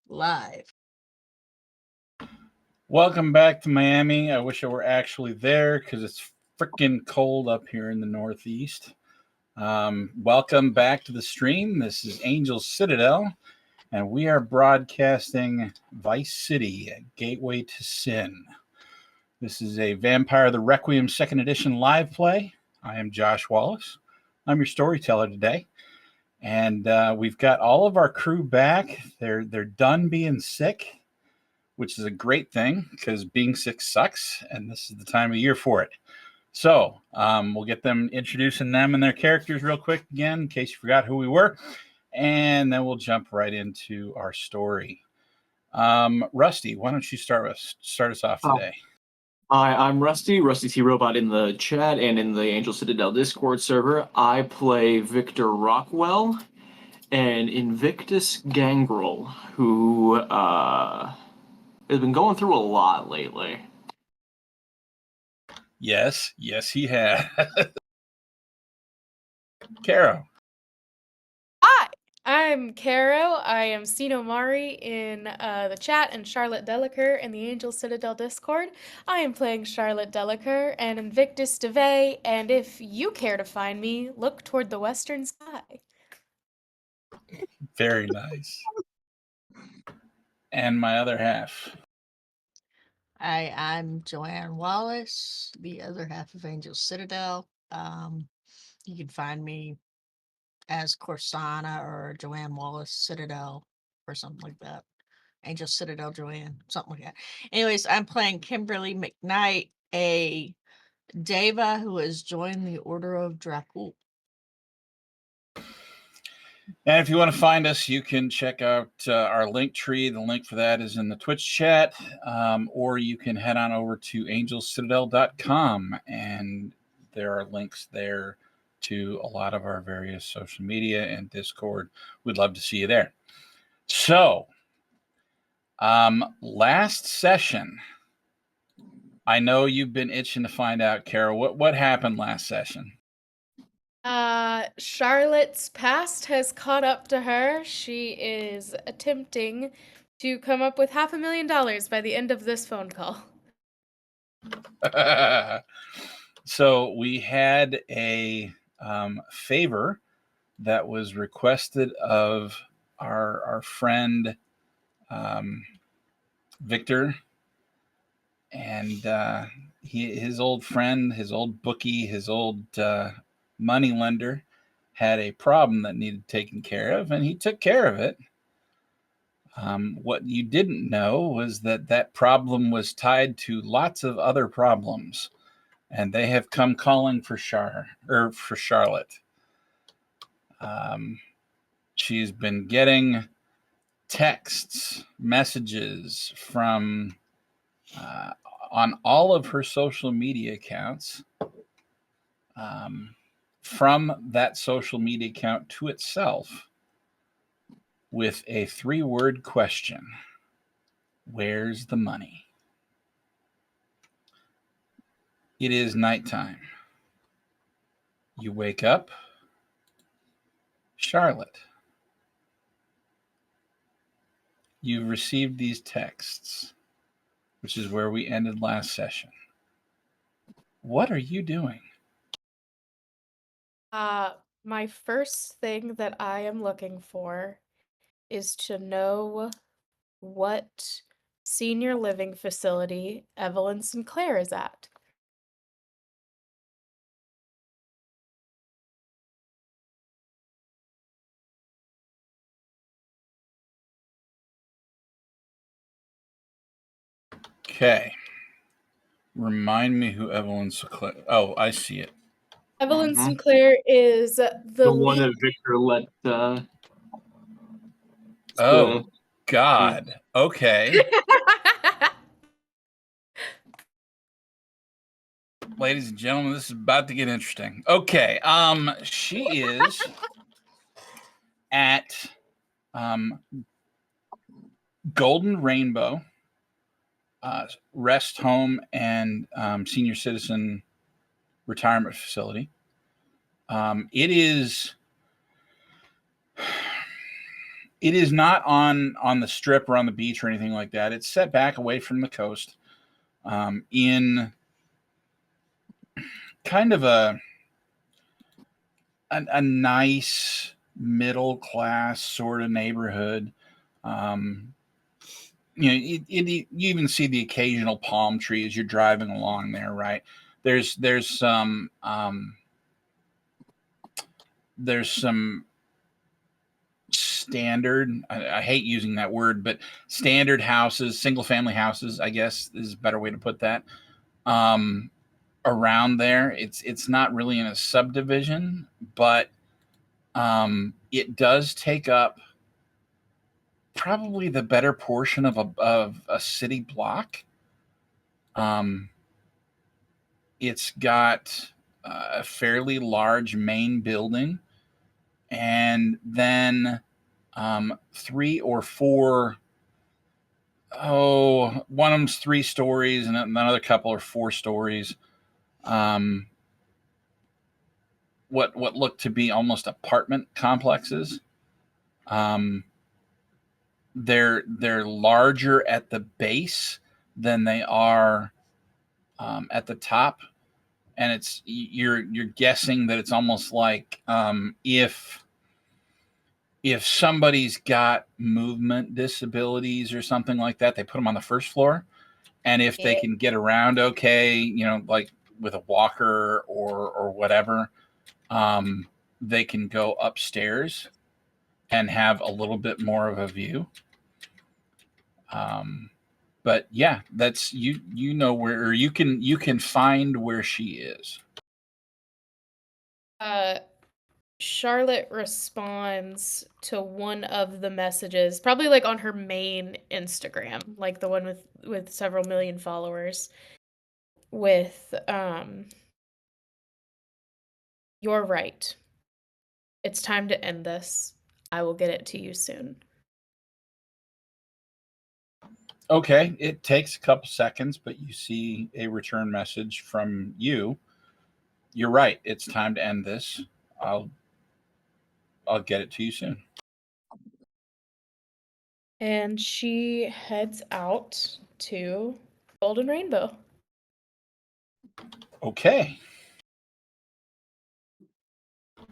live. Welcome back to Miami. I wish I were actually there because it's freaking cold up here in the Northeast. Welcome back to the stream. This is Angel Citadel, and we are broadcasting Vice City, a Gateway to Sin. This is a Vampire the Requiem 2nd Edition live play. I am Josh Wallace. I'm your storyteller today. And we've got all of our crew back. They're done being sick, which is a great thing because being sick sucks, and this is the time of year for it. So we'll get them introducing them and their characters real quick again, in case you forgot who we were, and then we'll jump right into our story. Rusty, why don't you start us off today? Hi, I'm Rusty T Robot in the chat and in the Angel Citadel Discord server. I play Victor Rockwell, an Invictus gangrel who has been going through a lot lately. Yes, he has. Caro. Hi, I'm Caro. I am Sino Mari in the chat and Charlotte Delacour in the Angel Citadel Discord. I am playing Charlotte Delacour and Invictus DeVay, and if you care to find me, look toward the western sky. Very nice. And my other half. I'm Joanne Wallace, the other half of Angel Citadel. You can find me as Corsana or Joanne Wallace Citadel or something like that. Angel Citadel Joanne, something like that. Anyways, I'm playing Kimberly McKnight, a Deva who has joined the Order of Dracul. And if you want to find us, you can check out our link tree. The link for that is in the Twitch chat, or you can head on over to angelcitadel.com, and there are links there to a lot of our various social media and Discord. We'd love to see you there. So, last session, I know you've been itching to find out, Carol, what happened last session? Charlotte's past has caught up to her. She is attempting to come up with $500,000 by the end of this phone call. So we had a favor that was requested of our friend Victor, and his old friend, his old bookie, his old money lender had a problem that needed taken care of, and he took care of it. What you didn't know was that problem was tied to lots of other problems, and they have come calling for Charlotte. She's been getting texts, messages from on all of her social media accounts, from that social media account to itself, with a 3-word question: where's the money? It is nighttime. You wake up. Charlotte, you've received these texts, which is where we ended last session. What are you doing? My first thing that I am looking for is to know what senior living facility Evelyn Sinclair is at. Okay. Remind me who Evelyn Sinclair. Oh, I see it. Evelyn Sinclair is the one that Victor let. Oh, God. Okay. Ladies and gentlemen, this is about to get interesting. Okay. She is at Golden Rainbow Rest Home and Senior Citizen Retirement Facility. It is It is not on the strip or on the beach or anything like that. It's set back away from the coast, in kind of a nice middle class sort of neighborhood. You even see the occasional palm tree as you're driving along there, right? There's some standard, I hate using that word, but standard houses, single family houses, I guess is a better way to put that. Around there, it's not really in a subdivision, but it does take up probably the better portion of a city block. It's got a fairly large main building, and then three or four. Oh, one of them's 3 stories, and another couple are 4 stories. What look to be almost apartment complexes. They're larger at the base than they are at the top, and it's you're guessing that it's almost like if somebody's got movement disabilities or something like that, they put them on the first floor, and if they can get around okay, like with a walker or whatever, they can go upstairs and have a little bit more of a view. But yeah, that's you know where, or you can find where she is. Charlotte responds to one of the messages, probably like on her main Instagram, like the one with several million followers, with "You're right. It's time to end this. I will get it to you soon." Okay, it takes a couple seconds, but you see a return message from you. You're right. It's time to end this. I'll get it to you soon. And she heads out to Golden Rainbow. Okay.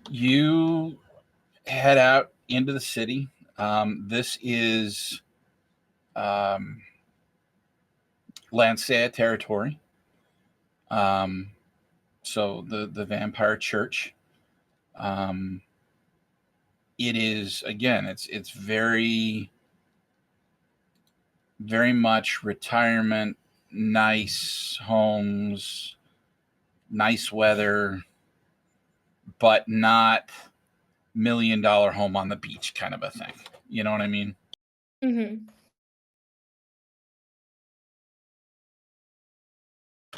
You head out into the city. This is Lancea territory. So the vampire church. It is, again, it's very very much retirement, nice homes, nice weather, but not $1 million home on the beach kind of a thing. You know what I mean? Mm-hmm.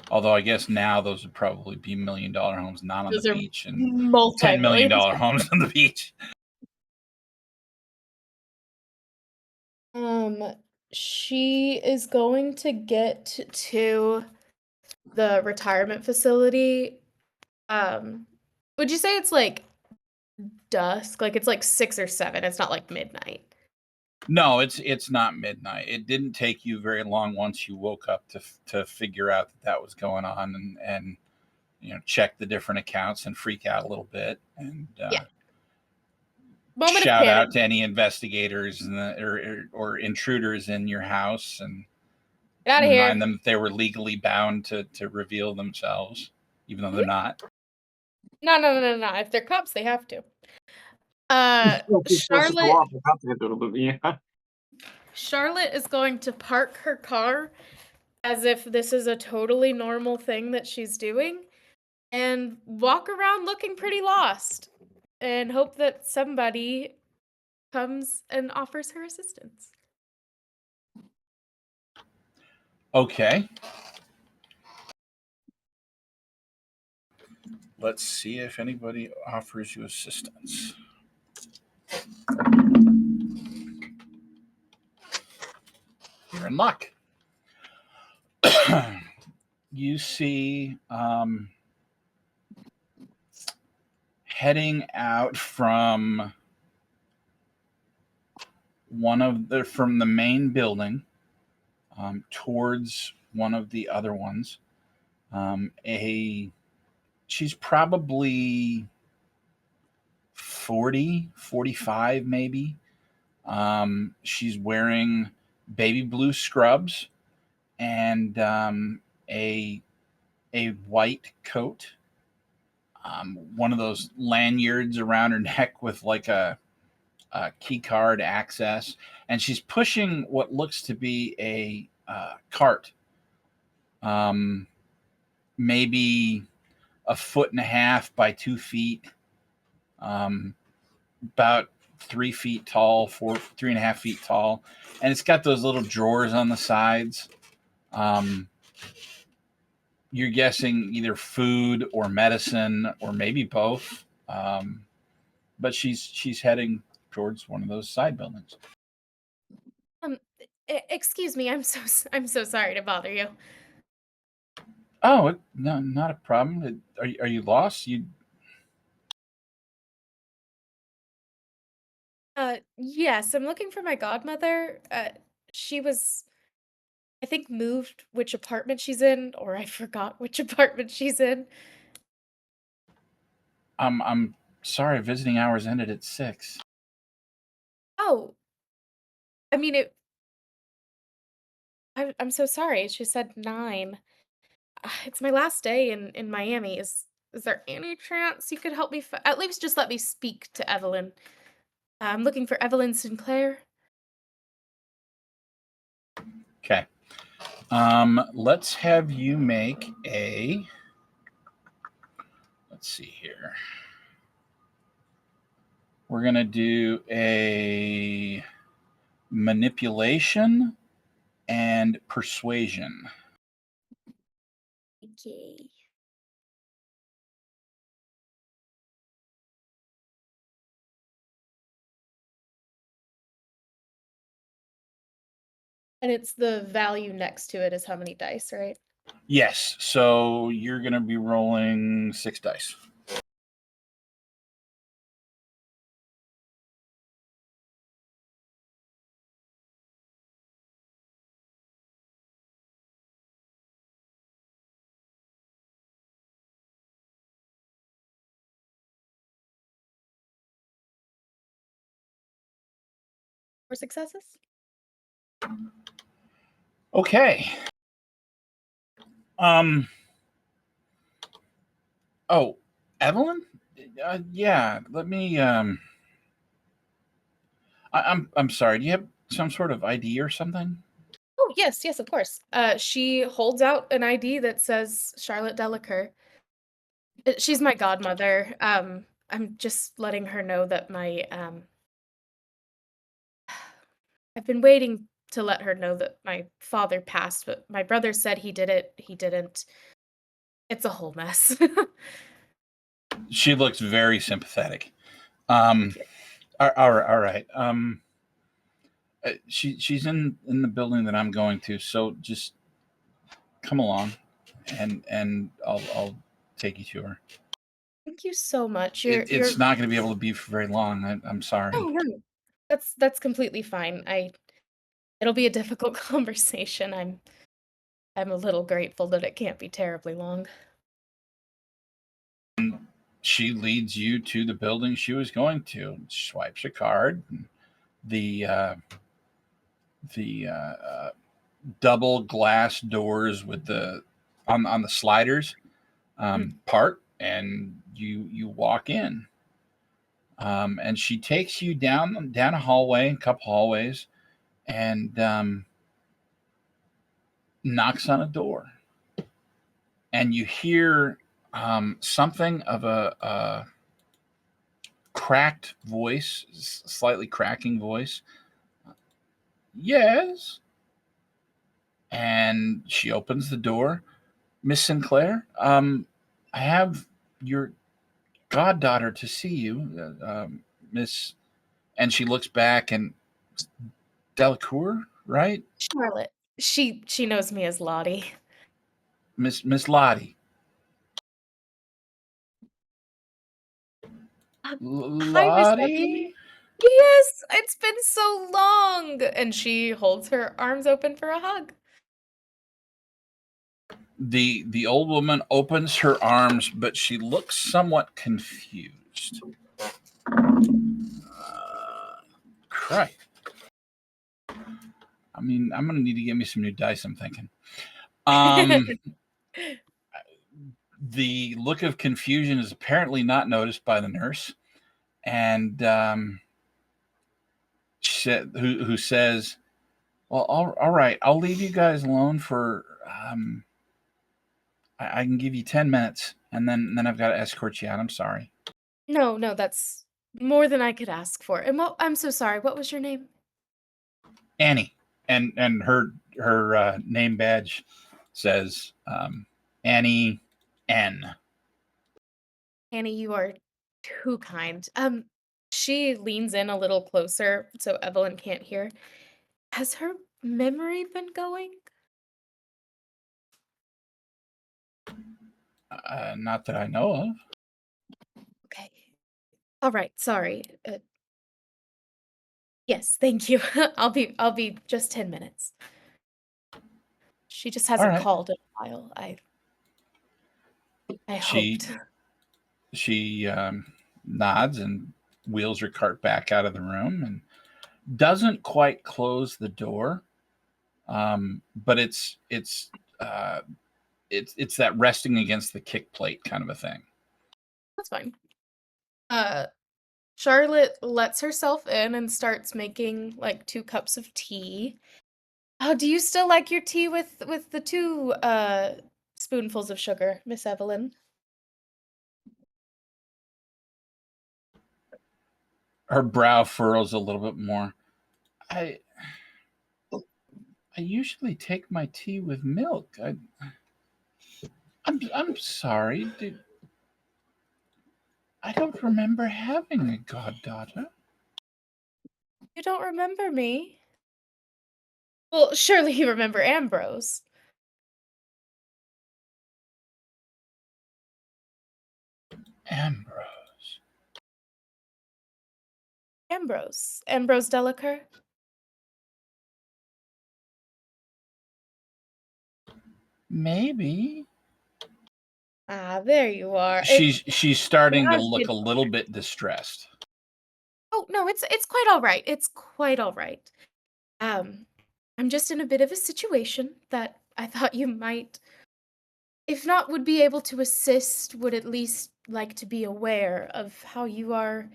Although I guess now those would probably be $1 million homes not on Those the are beach, and multi-million. $10 million homes on the beach. She is going to get to the retirement facility. Would you say it's like dusk? Like it's like 6 or 7. It's not like midnight. No, it's not midnight. It didn't take you very long once you woke up to figure out that was going on, and check the different accounts and freak out a little bit, and Yeah. Moment of shout panic. out to any investigators or intruders in your house, and Get out of remind here. them that they were legally bound to reveal themselves, even though they're not. No. If they're cops, they have to. Charlotte is going to park her car as if this is a totally normal thing that she's doing and walk around looking pretty lost and hope that somebody comes and offers her assistance. Okay. Let's see if anybody offers you assistance. You're in luck. You see, heading out from from the main building towards one of the other ones. She's probably 40, 45 maybe. She's wearing baby blue scrubs and a white coat. One of those lanyards around her neck with like a key card access, and she's pushing what looks to be a cart. Maybe a foot and a half by 2 feet, about 3 feet tall, 3.5 feet tall, and it's got those little drawers on the sides. You're guessing either food or medicine or maybe both. But she's heading towards one of those side buildings. Um, excuse me. I'm so sorry to bother you. Oh, no, not a problem. Are you lost? Yes, I'm looking for my godmother. She was, I think, moved which apartment she's in, or I forgot which apartment she's in. I'm sorry. Visiting hours ended at 6. Oh, I mean it. I'm so sorry. She said 9. It's my last day in Miami. Is there any chance you could help me? At least just let me speak to Evelyn. I'm looking for Evelyn Sinclair. Okay. Let's have you make a. Let's see here. We're gonna do a manipulation and persuasion. Okay. And it's the value next to it is how many dice, right? Yes. So you're gonna be rolling 6 dice. Four successes? Okay. Um. Oh, Evelyn. Yeah. Let me. I'm sorry. Do you have some sort of ID or something? Oh, yes, yes, of course. She holds out an ID that says Charlotte Delacour. She's my godmother. I'm just letting her know that I've been waiting to let her know that my father passed, but my brother said he did it. He didn't. It's a whole mess. She looks very sympathetic. Thank you. All right. She's in the building that I'm going to, so just come along, and I'll take you to her. Thank you so much. It's not going to be able to be for very long. I'm sorry. No, no. That's completely fine. It'll be a difficult conversation. I'm a little grateful that it can't be terribly long. She leads you to the building she was going to. Swipes a card. The double glass doors with the on the sliders part, and you walk in. And she takes you down a hallway, a couple hallways, and knocks on a door. And you hear something of a cracked voice, slightly cracking voice. Yes. And she opens the door. Miss Sinclair, I have your goddaughter to see you, Miss. And she looks back, and Delacour, right? Charlotte. She knows me as Lottie. Miss Lottie. Hi, Miss Lottie? Evie. Yes, it's been so long. And she holds her arms open for a hug. The old woman opens her arms, but she looks somewhat confused. Christ. I mean, I'm gonna need to give me some new dice, I'm thinking. The look of confusion is apparently not noticed by the nurse, and who says, "Well, all right, I'll leave you guys alone for. I can give you 10 minutes, and then I've got to escort you out. I'm sorry, No, that's more than I could ask for. And I'm so sorry. What was your name? Annie." And her name badge says Annie N. Annie, you are too kind. She leans in a little closer so Evelyn can't hear. Has her memory been going? Not that I know of. Okay. All right, sorry. Yes, thank you. I'll be just 10 minutes. She just All hasn't right. called in a while. I She hoped. she nods and wheels her cart back out of the room and doesn't quite close the door. But uh, it's that resting against the kick plate kind of a thing. That's fine. Uh Charlotte lets herself in and starts making like 2 cups of tea. Oh, do you still like your tea with the 2 spoonfuls of sugar, Miss Evelyn? Her brow furrows a little bit more. I I usually take my tea with milk. I'm sorry. I don't remember having a goddaughter. You don't remember me? Well, surely you remember Ambrose. Ambrose. Ambrose Delacour. Maybe. Ah, there you are. She's starting to Has look been a little bit distressed. Oh, no, it's quite all right. It's quite all right. Um, I'm just in a bit of a situation that I thought you might, if not would be able to assist, would at least like to be aware of how you are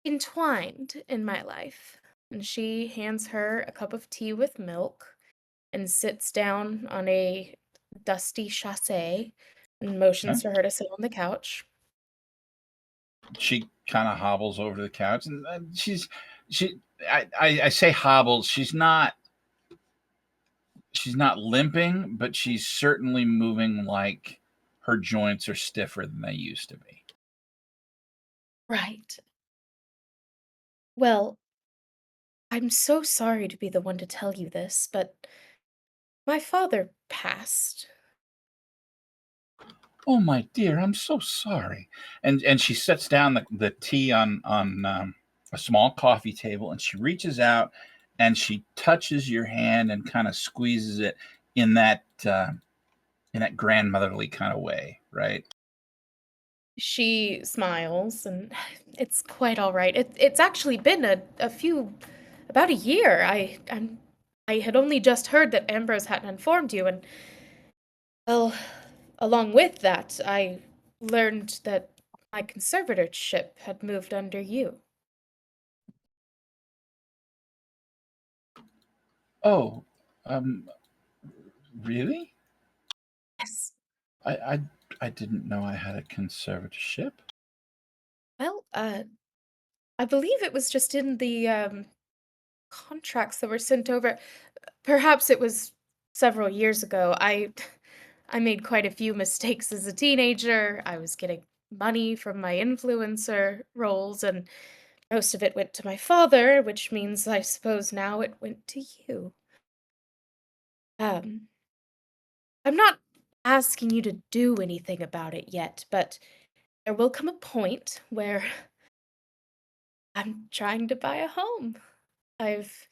entwined in my life. And she hands her a cup of tea with milk and sits down on a dusty chassé and Okay. motions for her to sit on the couch. She kind of hobbles over to the couch, and she. I say hobbles. She's not limping, but she's certainly moving like her joints are stiffer than they used to be. Right. Well, I'm so sorry to be the one to tell you this, but my father passed. Oh my dear, I'm so sorry. And she sets down the tea on a small coffee table, and she reaches out and she touches your hand and kind of squeezes it in that grandmotherly kind of way, right? She smiles, and it's quite all right. It's actually been about a year. I had only just heard that Ambrose hadn't informed you, and well, along with that, I learned that my conservatorship had moved under you. Oh, um, really? Yes. I I I didn't know I had a conservatorship. Well, I believe it was just in the contracts that were sent over. Perhaps it was several years ago. I made quite a few mistakes as a teenager. I was getting money from my influencer roles, and most of it went to my father, which means I suppose now it went to you. Um, I'm not asking you to do anything about it yet, but there will come a point where I'm trying to buy a home. I've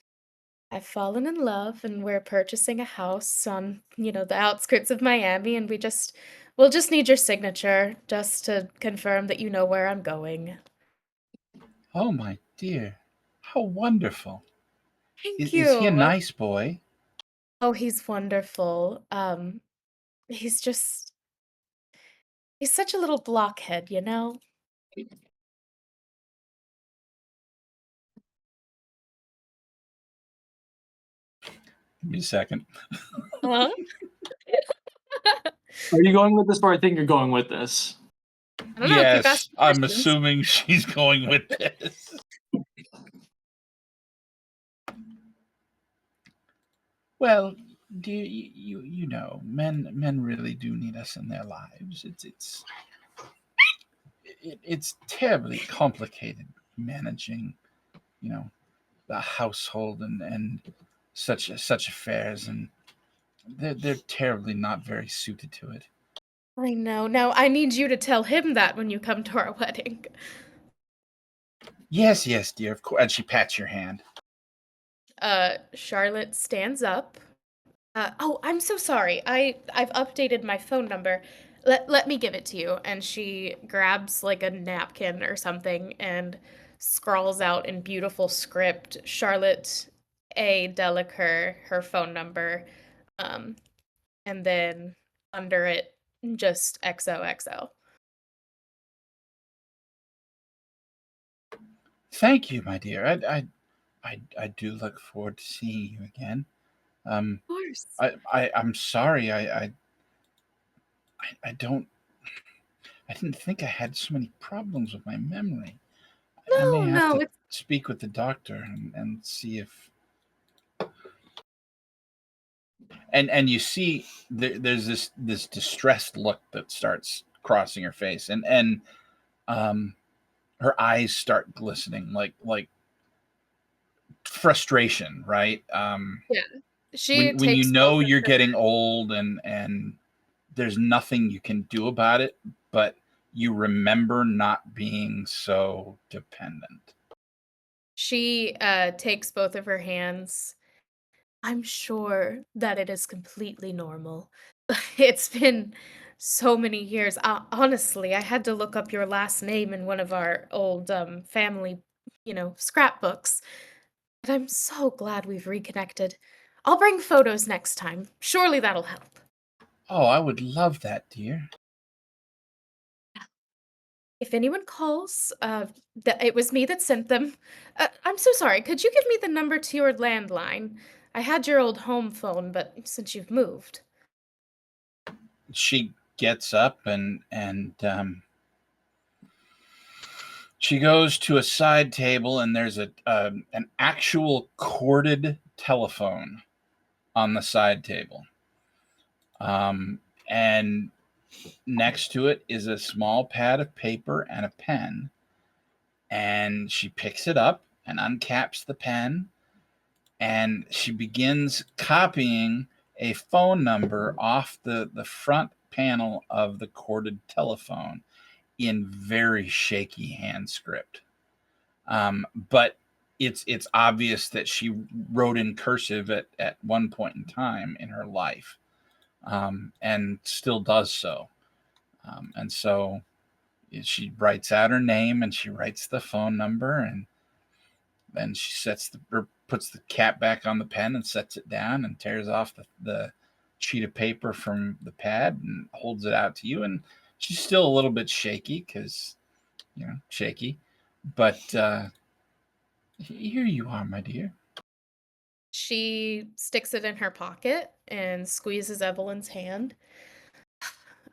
I've fallen in love and we're purchasing a house on, the outskirts of Miami and we'll just need your signature just to confirm that you know where I'm going. Oh, my dear. How wonderful. Thank Is he a you. nice boy? Oh, he's wonderful. He's just he's such a little blockhead, you know? Give me a second. Huh? Are you going with this, or I think you're going with this? I don't know, keep Yes, asking I'm questions. assuming she's going with this. Well, dear, you know, men really do need us in their lives. It's terribly complicated managing, you know, the household and such affairs, and they're terribly not very suited to it. I know. Now I need you to tell him that when you come to our wedding. Yes, yes, dear, of course. And she pats your hand. Charlotte stands up. Oh, I'm so sorry. I've updated my phone number. Let me give it to you. And she grabs like a napkin or something and scrawls out in beautiful script Charlotte A. Delacour, her phone number. Um, and then under it, just XOXO. Thank you, my dear. I do look forward to seeing you again. Um, Of course. I'm sorry. I don't. I didn't think I had so many problems with my memory. I may No, have no, to it's speak with the doctor and see if. And you see, there's this distressed look that starts crossing her face, and um, her eyes start glistening like frustration, right? yeah. She When you takes both know of you're her getting old and there's nothing you can do about it, but you remember not being so dependent. she takes both of her hands. I'm sure that it is completely normal. It's been so many years. Honestly, I had to look up your last name in one of our old family, scrapbooks. But I'm so glad we've reconnected. I'll bring photos next time. Surely that'll help. Oh, I would love that, dear. If anyone calls, it was me that sent them. I'm so sorry. Could you give me the number to your landline? I had your old home phone, but since you've moved. She gets up and she goes to a side table, and there's an actual corded telephone on the side table. And next to it is a small pad of paper and a pen. And she picks it up and uncaps the pen, and she begins copying a phone number off the front panel of the corded telephone in very shaky hand script. But it's obvious that she wrote in cursive at one point in time in her life, and still does so. And so she writes out her name and she writes the phone number, and then she puts the cap back on the pen and sets it down and tears off the sheet of paper from the pad and holds it out to you. And she's still a little bit shaky because, shaky. But here you are, my dear. She sticks it in her pocket and squeezes Evelyn's hand.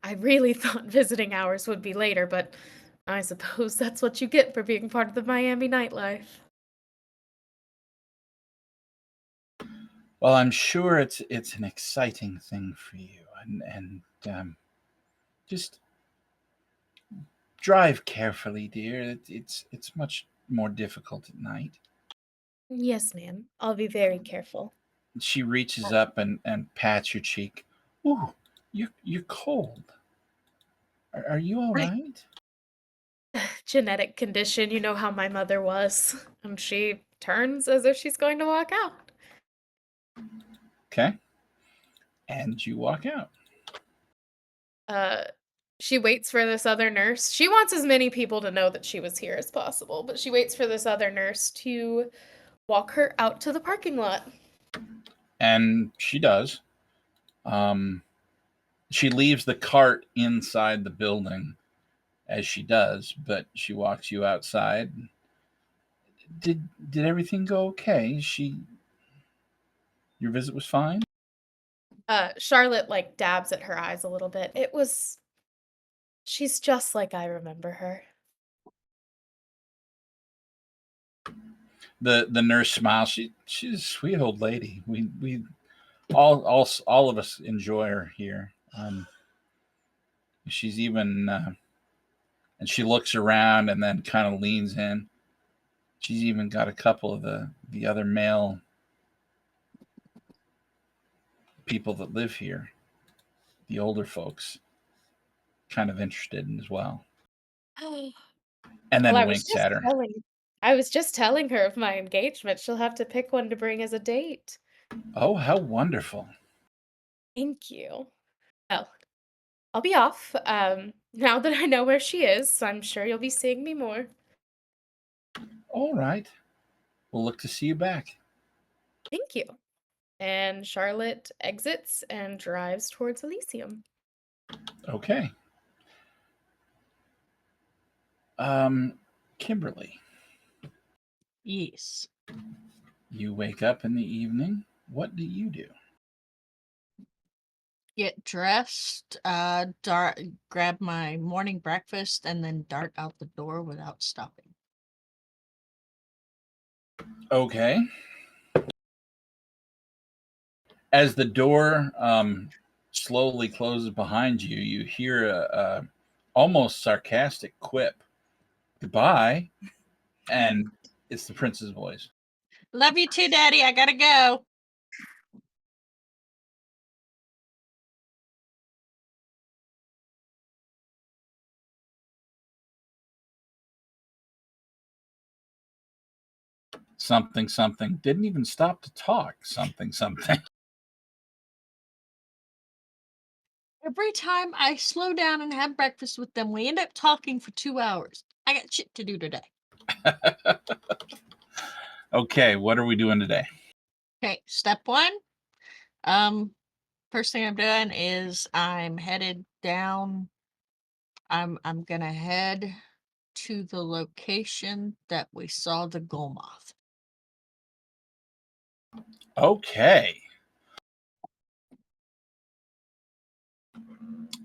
I really thought visiting hours would be later, but I suppose that's what you get for being part of the Miami nightlife. Well, I'm sure it's an exciting thing for you, and just drive carefully, dear. It's much more difficult at night. Yes, ma'am. I'll be very careful. She reaches up and pats your cheek. Ooh, you're cold. Are you all I right? genetic condition. You know how my mother was. And she turns as if she's going to walk out. Okay. And you walk out. She waits for this other nurse. She wants as many people to know that she was here as possible, but she waits for this other nurse to walk her out to the parking lot. And she does. She leaves the cart inside the building as she does, but she walks you outside. Did everything go okay? Your visit was fine? Charlotte like dabs at her eyes a little bit. She's just like I remember her. The nurse smiles. She's a sweet old lady. We all of us enjoy her here. She's even and she looks around and then kind of leans in. She's even got a couple of the other male people that live here, the older folks, kind of interested in as well. And Well, then winks at her. I was just telling her of my engagement. She'll have to pick one to bring as a date. Oh, how wonderful. Thank you. Well, I'll be off. Now that I know where she is, I'm sure you'll be seeing me more. All right. We'll look to see you back. Thank you. And Charlotte exits and drives towards Elysium. Okay. Kimberly, Yes. you wake up in the evening. What do you do? Get dressed, grab my morning breakfast, and then dart out the door without stopping. Okay. As the door slowly closes behind you, you hear a almost sarcastic quip. Goodbye. And it's the prince's voice. Love you too, Daddy. I gotta go. Something, something. Didn't even stop to talk. Something, something. Every time I slow down and have breakfast with them, we end up talking for 2 hours. I got shit to do today. Okay, what are we doing today? Okay, step 1. First thing I'm doing is I'm headed down. I'm gonna head to the location that we saw the gold moth. Okay.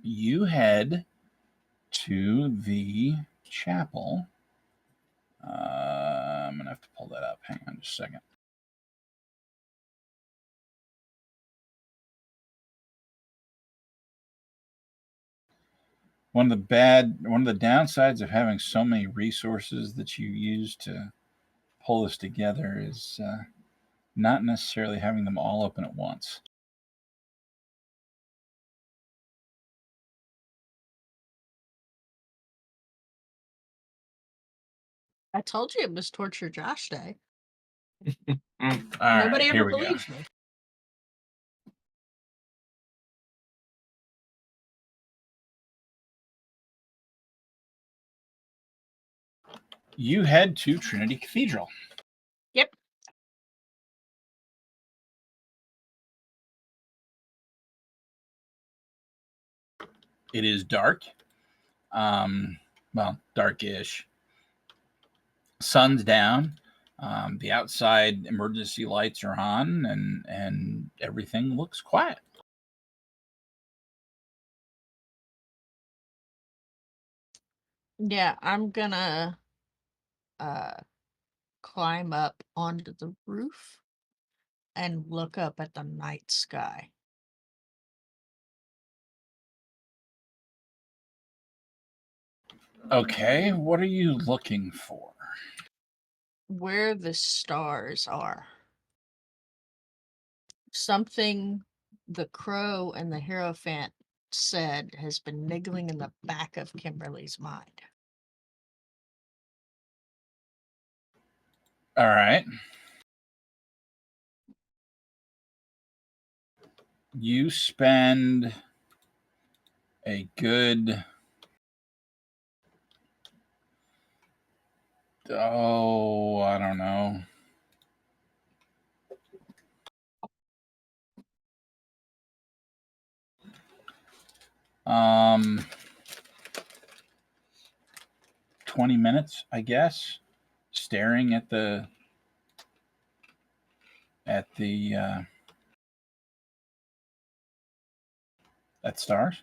You head to the chapel. I'm going to have to pull that up. Hang on just a second. One of the downsides of having so many resources that you use to pull this together is not necessarily having them all open at once. I told you it was Torture Josh Day. All right, Nobody here ever we go. believes me. You head to Trinity Cathedral. Yep. It is dark. Well, darkish. Sun's down. The outside emergency lights are on, and everything looks quiet. Yeah, I'm gonna climb up onto the roof and look up at the night sky. Okay, what are you looking for? Where the stars are. Something the crow and the hierophant said has been niggling in the back of Kimberly's mind. All right. You spend a good I don't know. Um 20 minutes, I guess, staring at the at stars.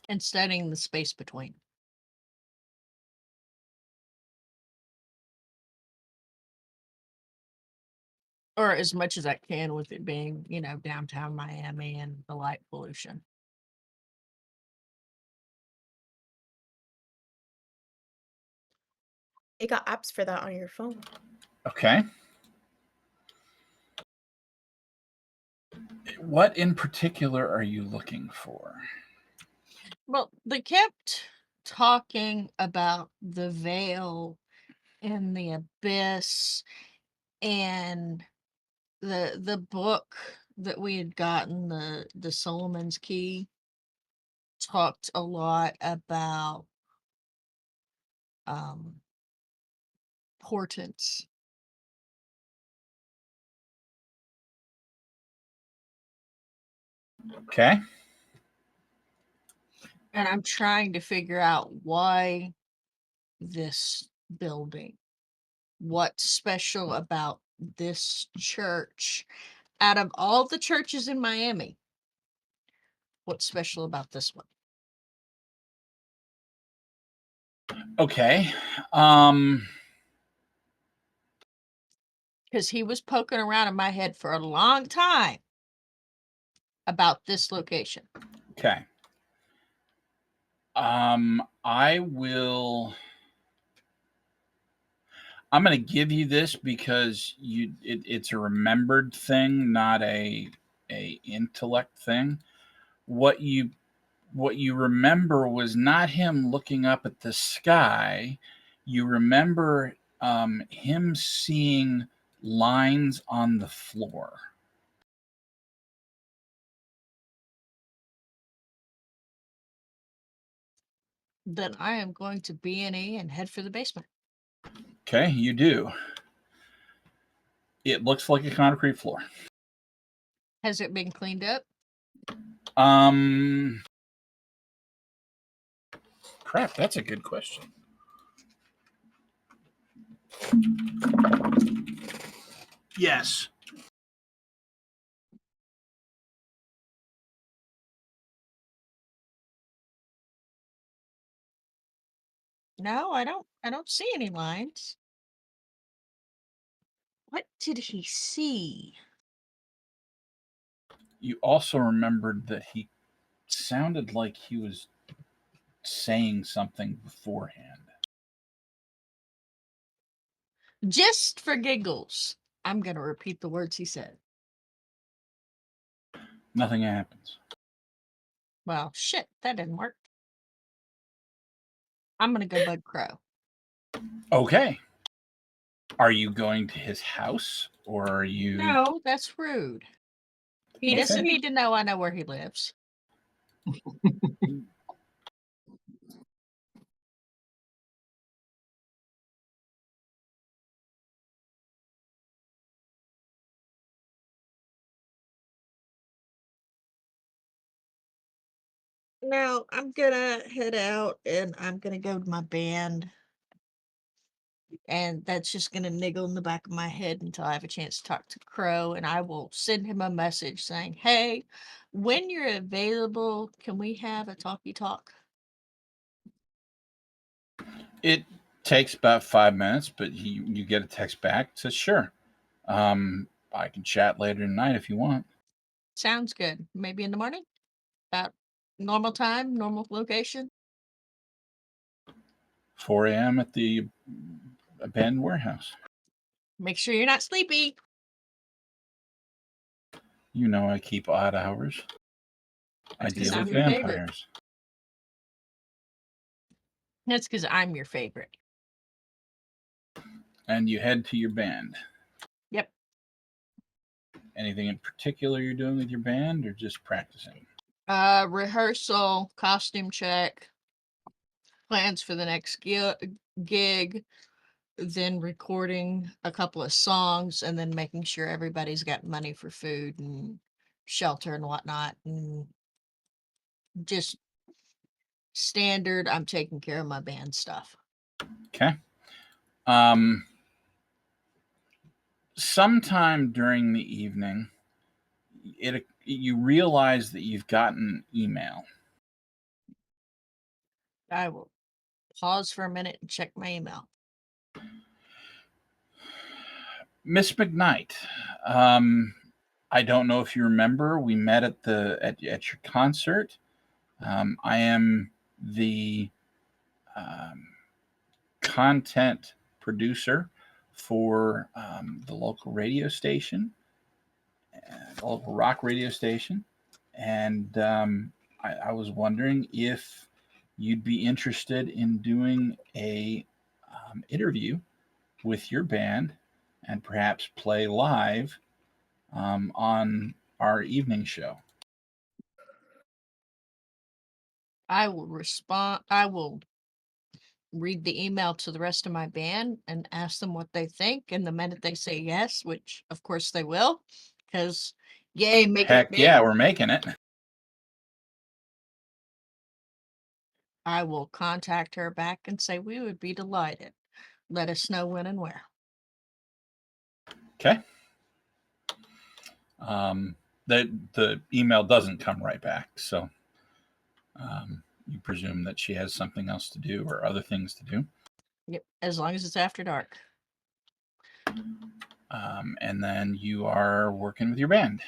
And studying the space between. Or as much as I can with it being, downtown Miami and the light pollution. They got apps for that on your phone. Okay. What in particular are you looking for? Well, they kept talking about the veil and the abyss and the book that we had gotten, the Solomon's Key, talked a lot about portents. Okay. And I'm trying to figure out why this building. What's special about this church? Out of all the churches in Miami, what's special about this one? Okay. Because he was poking around in my head for a long time about this location. Okay. I will. I'm going to give you this because it's a remembered thing, not a intellect thing. What you remember was not him looking up at the sky. You remember him seeing lines on the floor. Then I am going to B&E and head for the basement. Okay, you do. It looks like a concrete floor. Has it been cleaned up? Crap, that's a good question. Yes. No, I don't see any lines. What did he see? You also remembered that he sounded like he was saying something beforehand. Just for giggles, I'm going to repeat the words he said. Nothing happens. Well, shit, that didn't work. I'm going to go bug Crow. Okay. Are you going to his house or are you? No, that's rude. He Okay. doesn't need to know I know where he lives. No, I'm gonna head out and I'm gonna go to my band. And that's just gonna niggle in the back of my head until I have a chance to talk to Crow. And I will send him a message saying, hey, when you're available, can we have a talkie talk? It takes about 5 minutes, but you get a text back. Says sure. I can chat later tonight if you want. Sounds good. Maybe in the morning? About normal time, normal location? 4 a.m. at the abandoned warehouse. Make sure you're not sleepy. You know I keep odd hours. I That's 'cause deal I'm with your favorite. vampires. That's because I'm your favorite. And you head to your band. Yep. Anything in particular you're doing with your band, or just practicing? Rehearsal, costume check, plans for the next gig, then recording a couple of songs, and then making sure everybody's got money for food and shelter and whatnot, and just standard. I'm taking care of my band stuff. Okay. Sometime during the evening, you realize that you've gotten email. I will pause for a minute and check my email. Miss McKnight, I don't know if you remember, we met at your concert. I am the content producer for the local radio station, the local rock radio station, and I was wondering if you'd be interested in doing a interview with your band and perhaps play live on our evening show. I will respond. I will read the email to the rest of my band and ask them what they think. And the minute they say yes, which of course they will, because yay, making it Heck big, yeah, we're making it. I will contact her back and say we would be delighted. Let us know when and where. Okay. The email doesn't come right back, so you presume that she has something else to do or other things to do. Yep, as long as it's after dark. And then you are working with your band.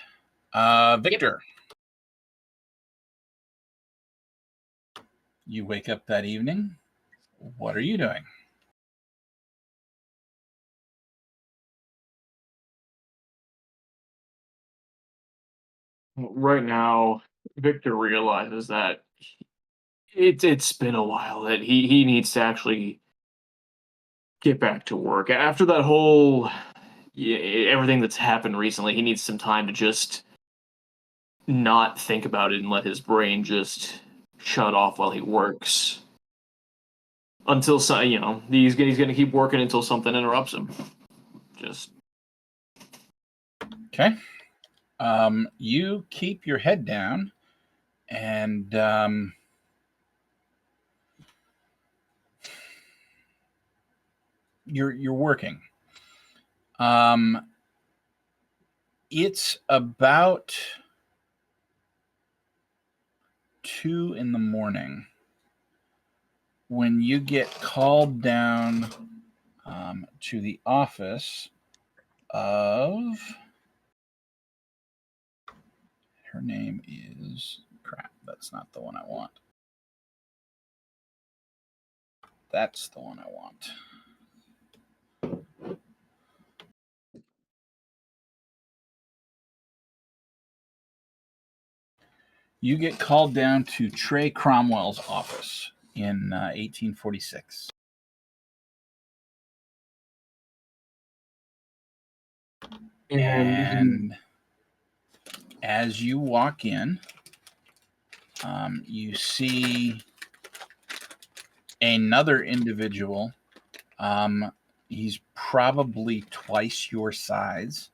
Victor, you wake up that evening. What are you doing? Right now, Victor realizes that it's been a while, that he needs to actually get back to work. After that whole everything that's happened recently, he needs some time to just not think about it and let his brain just shut off while he works. Until he's gonna keep working until something interrupts him. Just Okay. You keep your head down and you're working. It's about 2 in the morning when you get called down to the office of, her name is, crap, that's not the one I want. That's the one I want. You get called down to Trey Cromwell's office in 1846. And as you walk in, you see another individual. He's probably twice your size,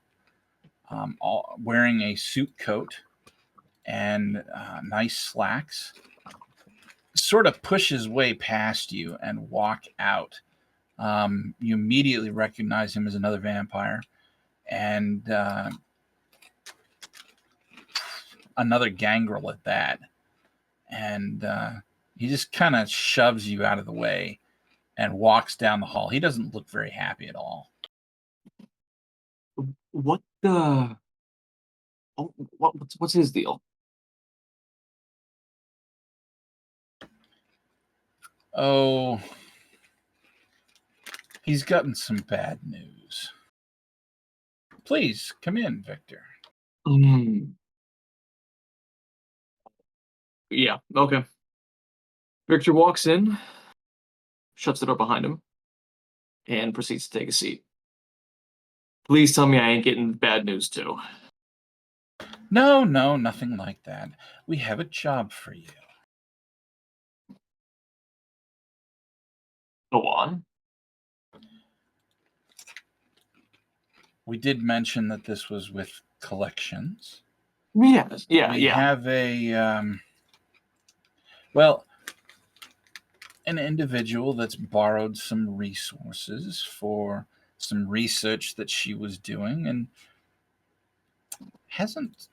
wearing a suit coat and nice slacks. Sort of push his way past you and walk out. You immediately recognize him as another vampire, and another gangrel at that. And he just kind of shoves you out of the way and walks down the hall. He doesn't look very happy at all. what the? Oh, what's his deal? Oh, he's gotten some bad news. Please come in, Victor. Yeah. Okay. Victor walks in, shuts the door behind him, and proceeds to take a seat. Please tell me I ain't getting bad news too. No, nothing like that. We have a job for you. Go on. We did mention that this was with collections. Yes, We yeah. have a, well, an individual that's borrowed some resources for some research that she was doing and hasn't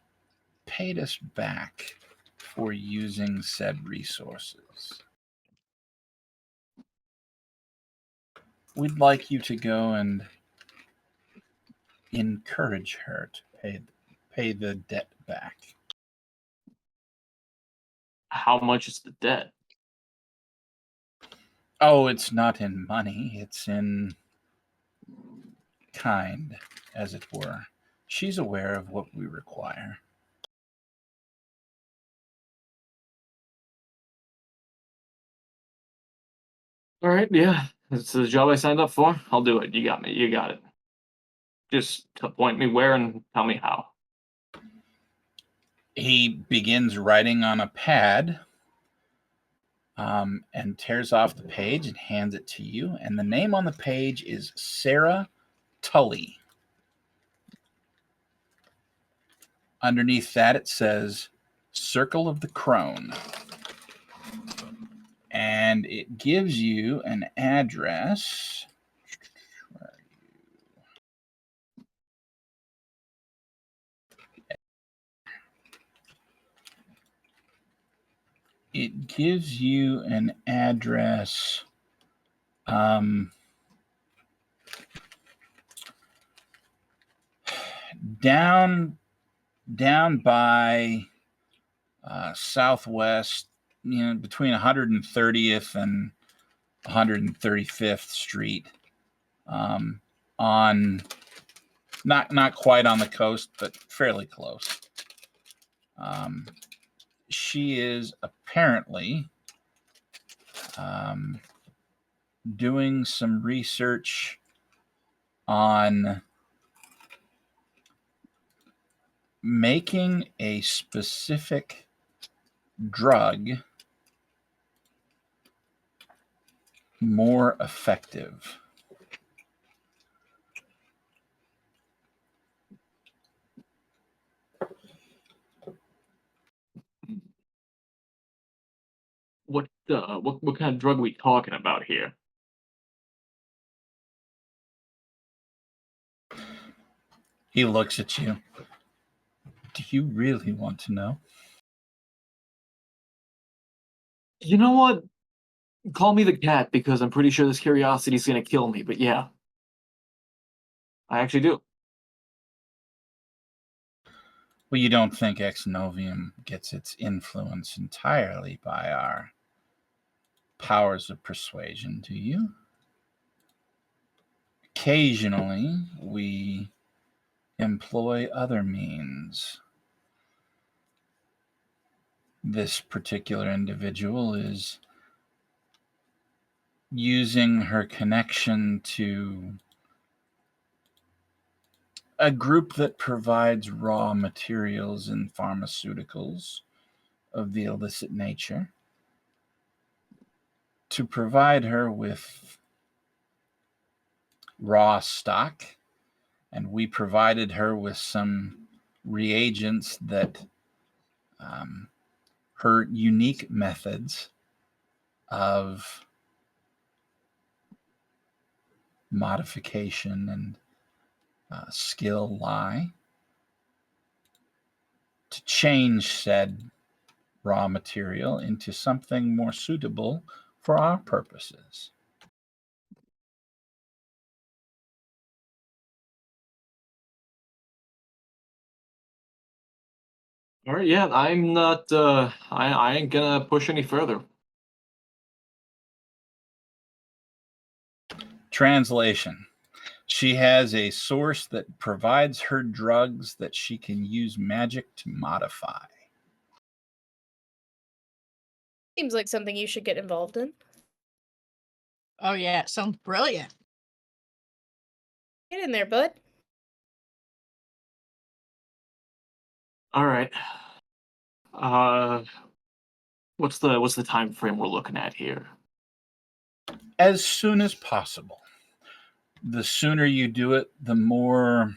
paid us back for using said resources. We'd like you to go and encourage her to pay the debt back. How much is the debt? Oh, it's not in money, it's in kind, as it were. She's aware of what we require. All right, yeah. It's the job I signed up for. I'll do it. You got me. You got it. Just point me where and tell me how. He begins writing on a pad and tears off the page and hands it to you. And the name on the page is Sarah Tully. Underneath that, it says Circle of the Crone. And it gives you an address. It gives you an address down by Southwest, between 130th and 135th Street, on not quite on the coast, but fairly close. She is apparently doing some research on making a specific drug more effective. What kind of drug are we talking about here? He looks at you. Do you really want to know? You know what? Call me the cat because I'm pretty sure this curiosity is gonna kill me. But yeah, I actually do. Well, you don't think Exnovium gets its influence entirely by our powers of persuasion, do you? Occasionally, we employ other means. This particular individual is using her connection to a group that provides raw materials and pharmaceuticals of the illicit nature to provide her with raw stock, and we provided her with some reagents that her unique methods of modification and skill lie to change said raw material into something more suitable for our purposes. All right, yeah, I'm not. I ain't gonna push any further. Translation. She has a source that provides her drugs that she can use magic to modify. Seems like something you should get involved in. Oh, yeah. Sounds brilliant. Get in there, bud. All right. Uh, what's the time frame we're looking at here? As soon as possible. The sooner you do it, the more,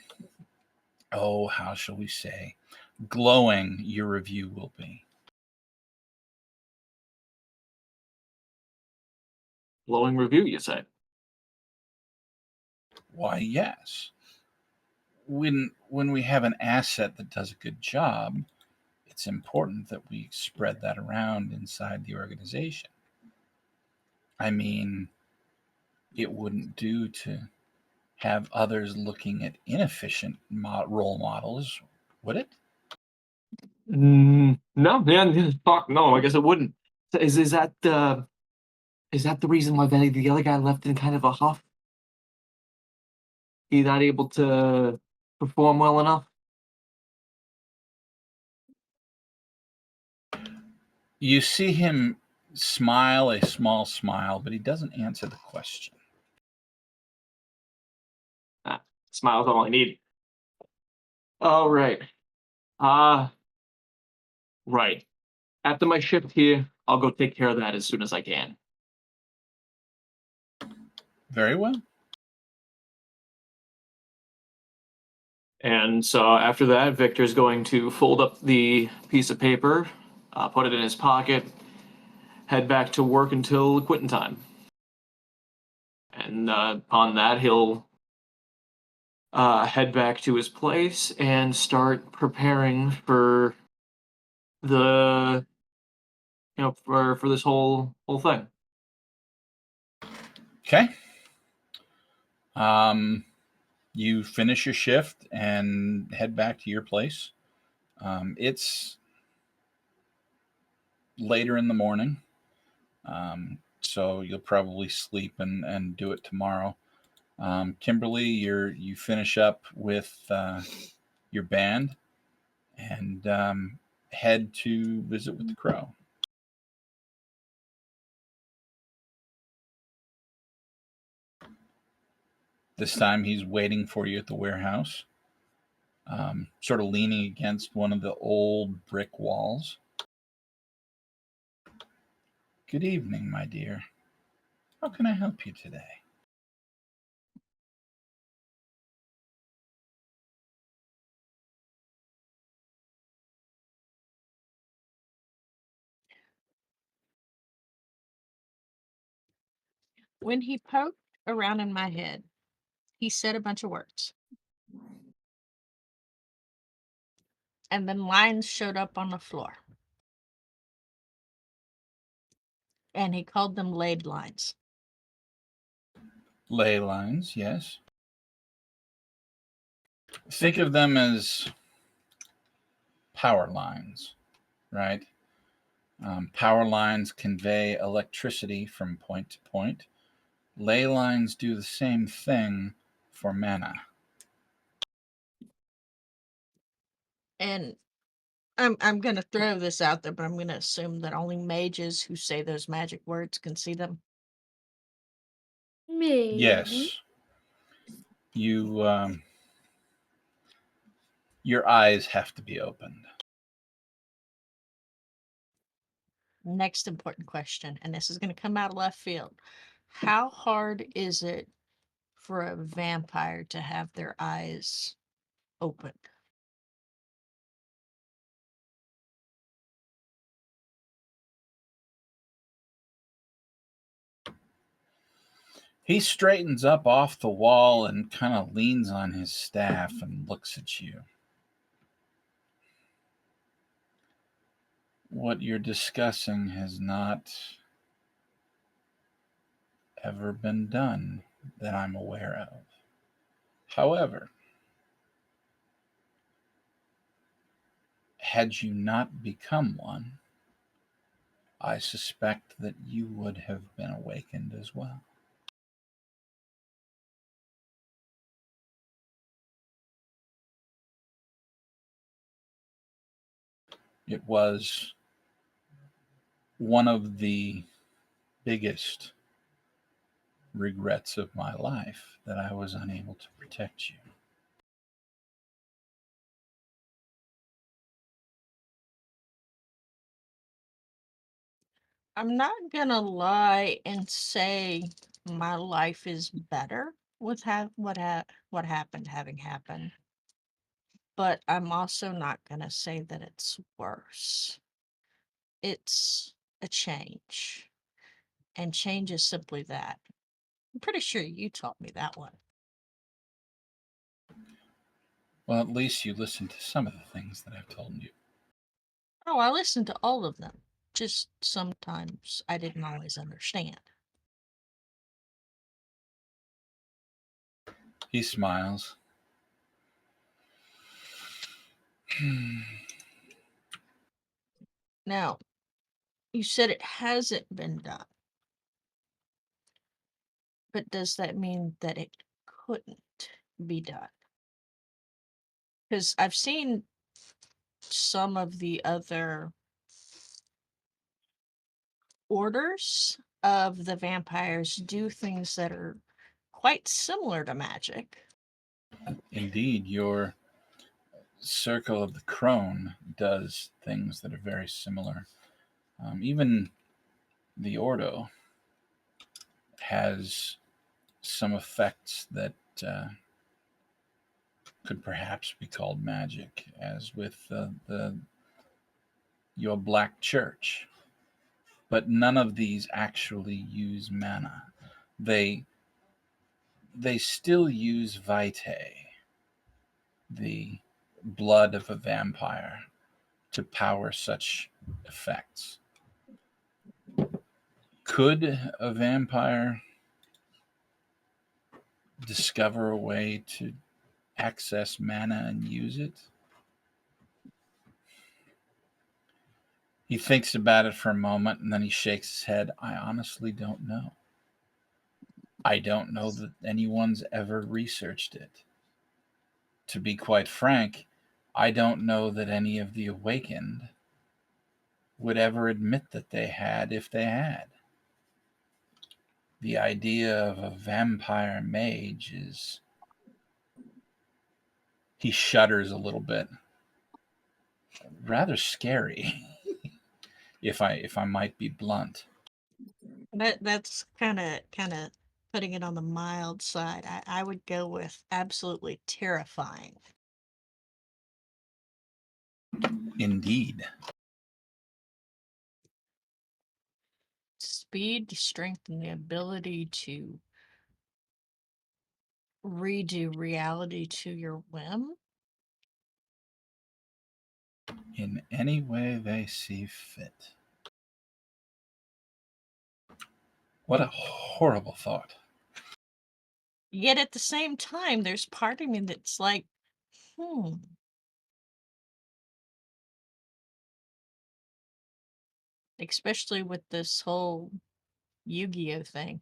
oh, how shall we say, glowing your review will be. Glowing review, you say? Why, yes. When we have an asset that does a good job, it's important that we spread that around inside the organization. I mean, it wouldn't do to have others looking at inefficient role models, would it? No, yeah, fuck no. I guess it wouldn't. So is that the reason why the other guy left in kind of a huff? He not able to perform well enough? You see him smile a small smile, but he doesn't answer the question. Ah, smile's all I need. All right. Uh, right. After my shift here, I'll go take care of that as soon as I can. Very well. And so after that, Victor's going to fold up the piece of paper, put it in his pocket, head back to work until quitting time. And upon that, he'll head back to his place and start preparing for the for this whole thing. Okay. You finish your shift and head back to your place. It's later in the morning, so you'll probably sleep and do it tomorrow. Kimberly, you finish up with your band and head to visit with the crow. This time he's waiting for you at the warehouse, sort of leaning against one of the old brick walls. Good evening, my dear. How can I help you today? When he poked around in my head, he said a bunch of words. And then lines showed up on the floor. And he called them laid lines. Ley lines, yes. Think of them as power lines, right? Power lines convey electricity from point to point. Ley lines do the same thing for mana. And I'm gonna throw this out there, but I'm gonna assume that only mages who say those magic words can see them. Maybe. Yes, you your eyes have to be opened. Next important question, and this is gonna come out of left field. How hard is it for a vampire to have their eyes open? He straightens up off the wall and kind of leans on his staff and looks at you. What you're discussing has not ever been done that I'm aware of. However, had you not become one, I suspect that you would have been awakened as well. It was one of the biggest regrets of my life that I was unable to protect you. I'm not gonna lie and say my life is better with what happened having happened, but I'm also not gonna say that it's worse. It's a change, and change is simply that. I'm pretty sure you taught me that one. Well, at least you listened to some of the things that I've told you. Oh, I listened to all of them. Just sometimes I didn't always understand. He smiles. Now, you said it hasn't been done, but does that mean that it couldn't be done? Because I've seen some of the other orders of the vampires do things that are quite similar to magic. Indeed, your Circle of the Crone does things that are very similar. Even the Ordo has some effects that could perhaps be called magic, as with your Black Church. But none of these actually use mana. They they still use vitae, the blood of a vampire, to power such effects. Could a vampire discover a way to access mana and use it? He thinks about it for a moment and then he shakes his head. I honestly don't know. I don't know that anyone's ever researched it. To be quite frank, I don't know that any of the awakened would ever admit that they had if they had. The idea of a vampire mage is. He shudders a little bit. Rather scary, if I might be blunt. That's kind of putting it on the mild side. I would go with absolutely terrifying. Indeed. Speed, strength, and the ability to redo reality to your whim. In any way they see fit. What a horrible thought. Yet at the same time, there's part of me that's like, hmm, especially with this whole Yu-Gi-Oh thing.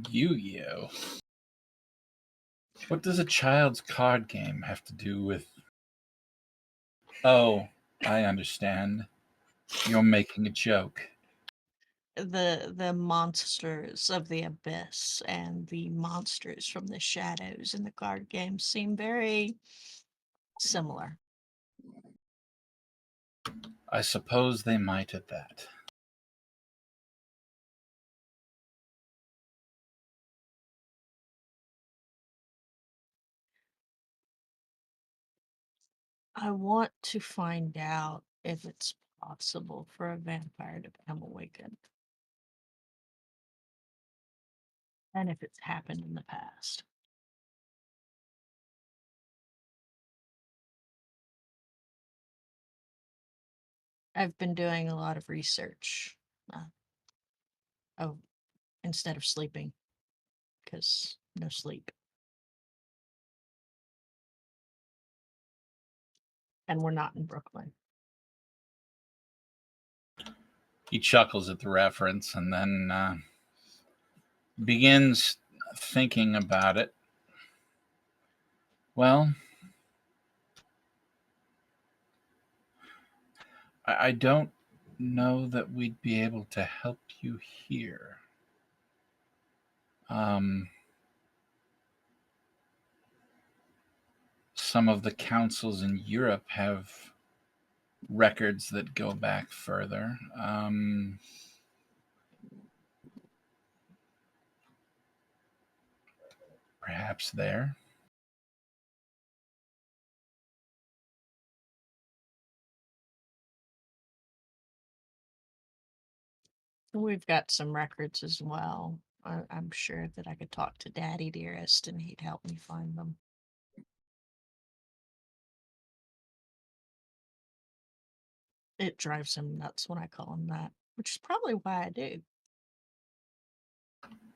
Yu-Gi-Oh! What does a child's card game have to do with... Oh, I understand. You're making a joke. The monsters of the abyss and the monsters from the shadows in the card game seem very similar. I suppose they might at that. I want to find out if it's possible for a vampire to become awakened and if it's happened in the past. I've been doing a lot of research. Uh, oh, instead of sleeping, because no sleep. And we're not in Brooklyn. He chuckles at the reference and then begins thinking about it. Well, I don't know that we'd be able to help you here. Some of the councils in Europe have records that go back further. Perhaps there. We've got some records as well. I'm sure that I could talk to Daddy Dearest and he'd help me find them. It drives him nuts when I call him that, which is probably why I do.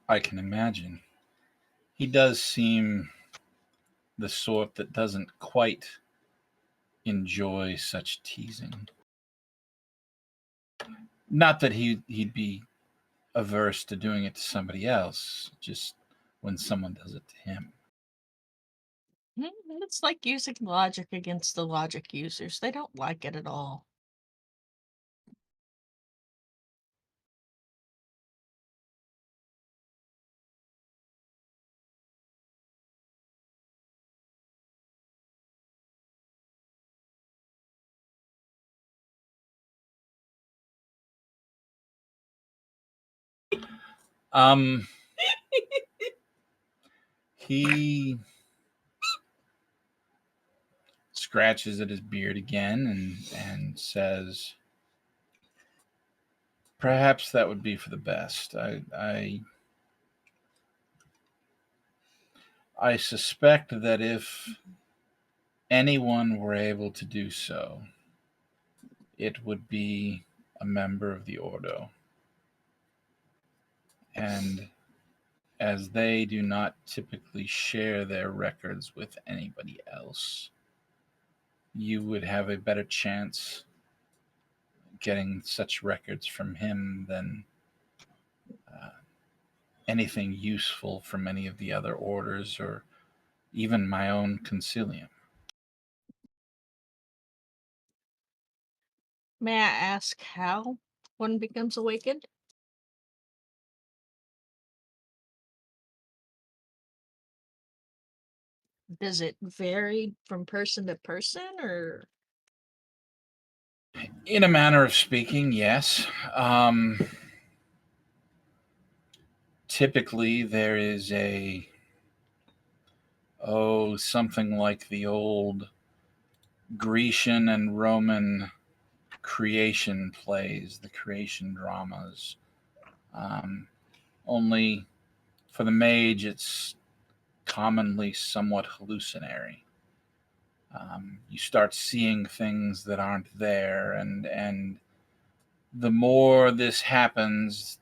I can imagine. He does seem the sort that doesn't quite enjoy such teasing. Not that he'd be averse to doing it to somebody else, just when someone does it to him. It's like using logic against the logic users. They don't like it at all. Um, he scratches at his beard again and says, "Perhaps that would be for the best. I suspect that if anyone were able to do so, it would be a member of the Ordo. And as they do not typically share their records with anybody else, you would have a better chance getting such records from him than anything useful from any of the other orders or even my own concilium." May I ask how one becomes awakened? Does it vary from person to person, or In a manner of speaking, yes. Typically, there is something like the old Grecian and Roman creation plays, the creation dramas. Um, Only for the mage, it's commonly somewhat hallucinatory. You start seeing things that aren't there, and the more this happens,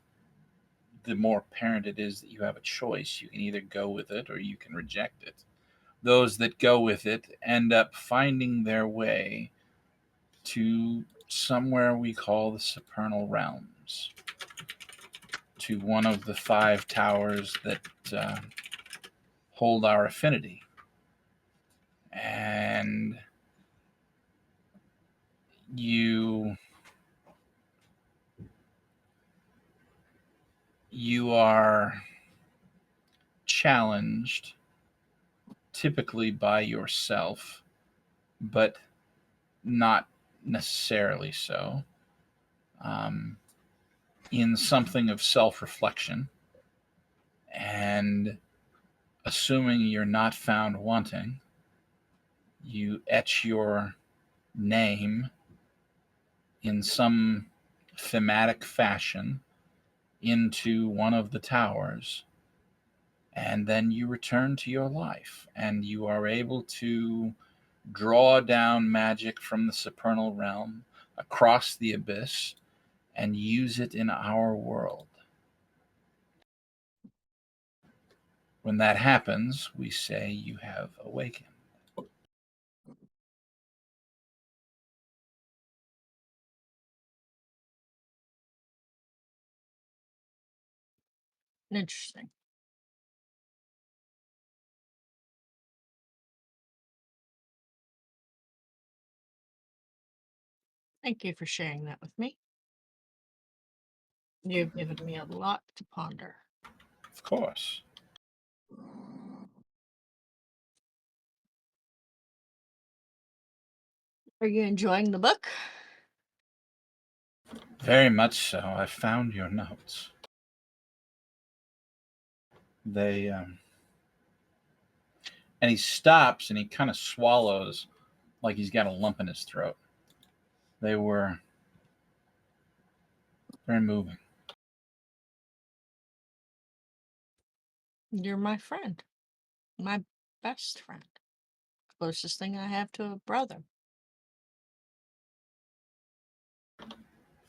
the more apparent it is that you have a choice. You can either go with it or you can reject it. Those that go with it end up finding their way to somewhere we call the supernal realms, to one of the 5 towers that hold our affinity. And you are challenged typically by yourself, but not necessarily so, um, in something of self reflection. And assuming you're not found wanting, you etch your name in some thematic fashion into one of the towers, and then you return to your life and you are able to draw down magic from the supernal realm across the abyss and use it in our world. When that happens, we say you have awakened. interesting? Thank you for sharing that with me. You've given me a lot to ponder. Of course. Are you enjoying the book? Very much so. I found your notes. They and he stops and he kind of swallows like he's got a lump in his throat. They were very moving. You're my friend. My best friend. Closest thing I have to a brother.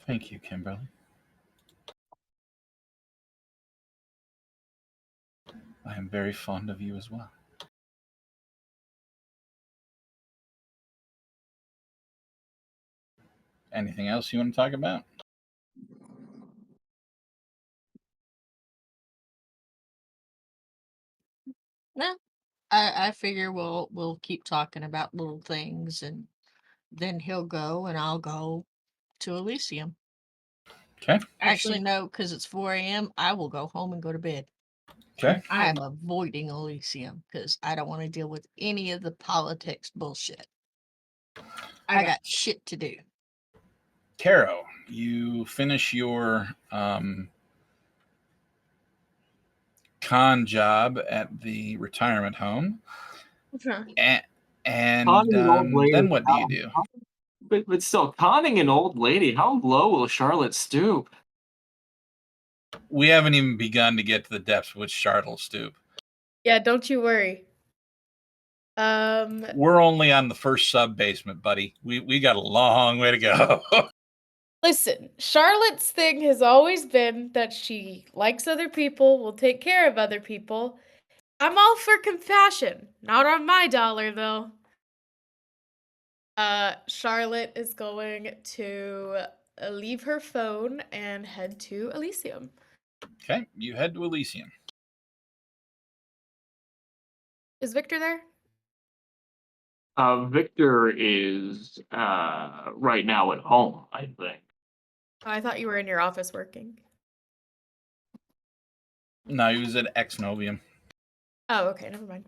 Thank you, Kimberly. I am very fond of you as well. Anything else you want to talk about? No. I figure we'll keep talking about little things, and then he'll go and I'll go to Elysium. Okay. Actually, no, because it's 4 a.m. I will go home and go to bed. Okay. I'm avoiding Elysium because I don't want to deal with any of the politics bullshit. I got shit to do. Caro, you finish your con job at the retirement home, and Conning an old lady. then what do you do? But still, conning an old lady. How low will Charlotte stoop? We haven't even begun to get to the depths which Charlotte will stoop. Yeah, don't you worry. We're only on the first sub basement, buddy. We got a long way to go. Listen, Charlotte's thing has always been that she likes other people, will take care of other people. I'm all for compassion. Not on my dollar, though. Charlotte is going to leave her phone and head to Elysium. Okay, you head to Elysium. Is Victor there? Victor is right now at home, I think. Oh, I thought you were in your office working. No, he was at Exnovium. Oh, okay, never mind.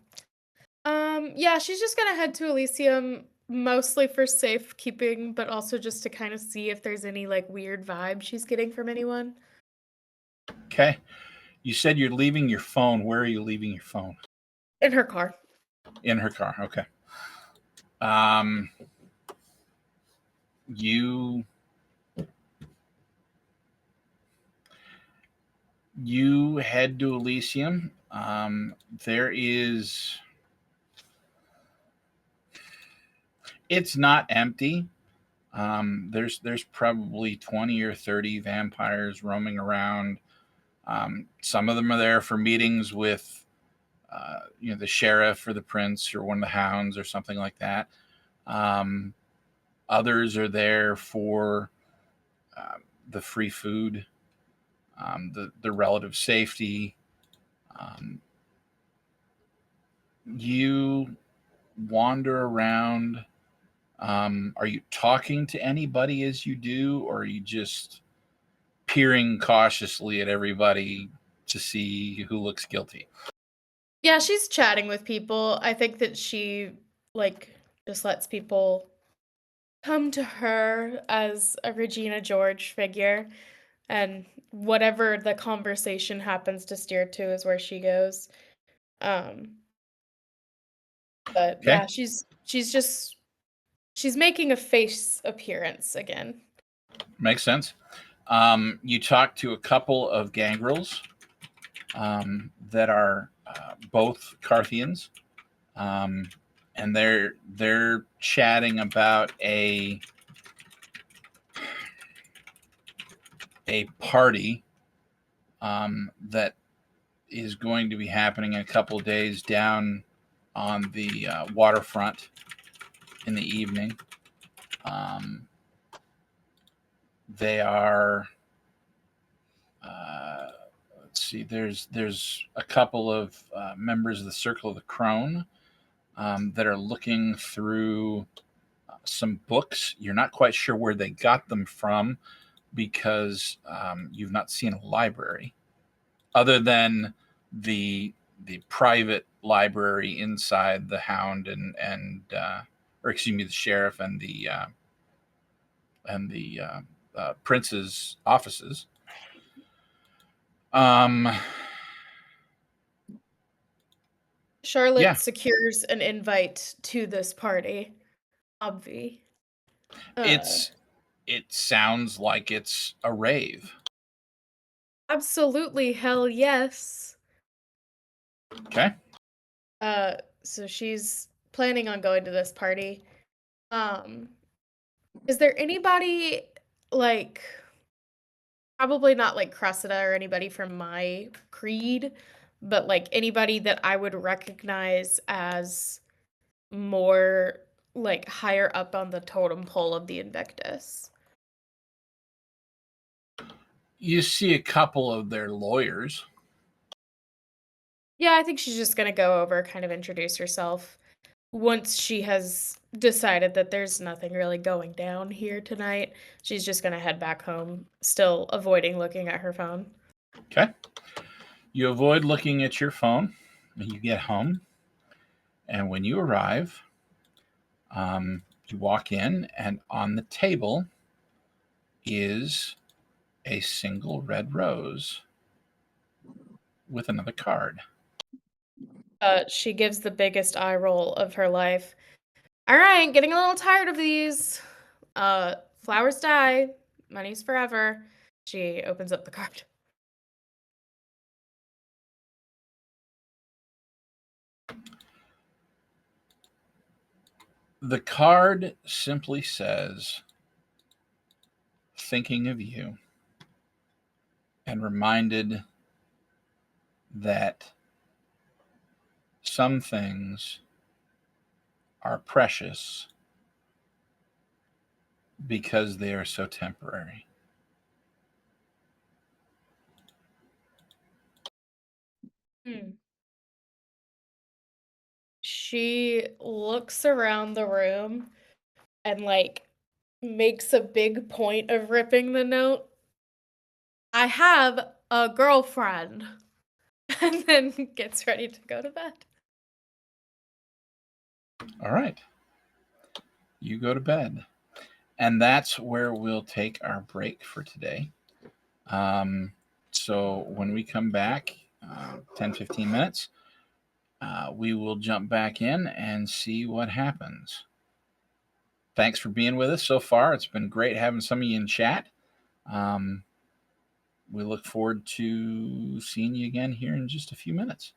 Yeah, she's just gonna head to Elysium mostly for safekeeping, but also just to kind of see if there's any like weird vibe she's getting from anyone. Okay. You said you're leaving your phone. Where are you leaving your phone? In her car. In her car. Okay. You head to Elysium. It's not empty. There's probably 20 or 30 vampires roaming around. Some of them are there for meetings with the sheriff or the prince or one of the hounds or something like that. Others are there for the free food, the relative safety. You wander around. Are you talking to anybody as you do, or are you just peering cautiously at everybody to see who looks guilty? Yeah, she's chatting with people. I think that she like just lets people come to her as a Regina George figure, and whatever the conversation happens to steer to is where she goes. Um, but Okay. yeah, she's making a face appearance again. Makes sense. You talk to a couple of gangrels that are both Carthians, and they're chatting about a party that is going to be happening in a couple of days down on the waterfront in the evening. They are let's see. There's a couple of members of the Circle of the Crone that are looking through some books. You're not quite sure where they got them from because you've not seen a library other than the private library inside the Hound or excuse me, the sheriff and the prince's offices. Charlotte Yeah. secures an invite to this party. Obvi. It sounds like it's a rave. Absolutely, hell yes. Okay. So she's planning on going to this party. Is there anybody like probably not like Cressida or anybody from my creed, but like anybody that I would recognize as more like higher up on the totem pole of the Invictus? You see a couple of their lawyers. Yeah, I think she's just gonna go over, kind of introduce herself. Once she has decided that there's nothing really going down here tonight, she's just gonna head back home, still avoiding looking at her phone. Okay. You avoid looking at your phone. You get home, and when you arrive, you walk in, and on the table is a single red rose with another card. She gives the biggest eye roll of her life. All right, getting a little tired of these. Flowers die, money's forever. She opens up the card. The card simply says, thinking of you, and reminded that some things are precious because they are so temporary. She looks around the room and like makes a big point of ripping the note. I have a girlfriend. And then gets ready to go to bed. All right. You go to bed. And that's where we'll take our break for today. So when we come back, 10, 15 minutes, we will jump back in and see what happens. Thanks for being with us so far. It's been great having some of you in chat. We look forward to seeing you again here in just a few minutes.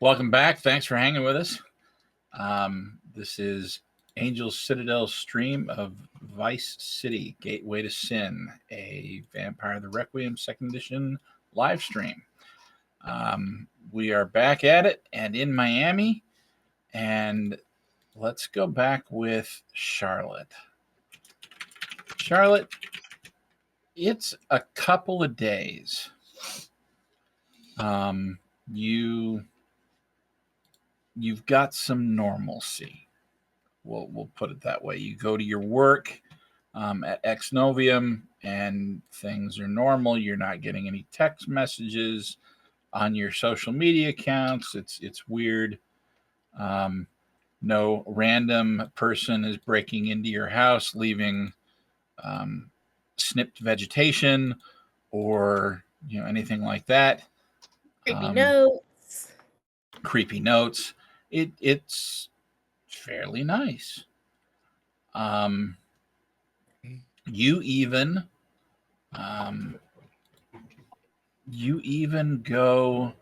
Welcome back. Thanks for hanging with us. This is Angel's Citadel stream of Vice City, Gateway to Sin, a Vampire the Requiem 2nd edition live stream. We are back at it and in Miami, and let's go back with Charlotte. Charlotte, it's a couple of days. You've got some normalcy. We'll put it that way. You go to your work at Ex Novium, and things are normal. You're not getting any text messages on your social media accounts. It's weird. No random person is breaking into your house, leaving snipped vegetation or anything like that. Creepy notes. It's fairly nice. You even go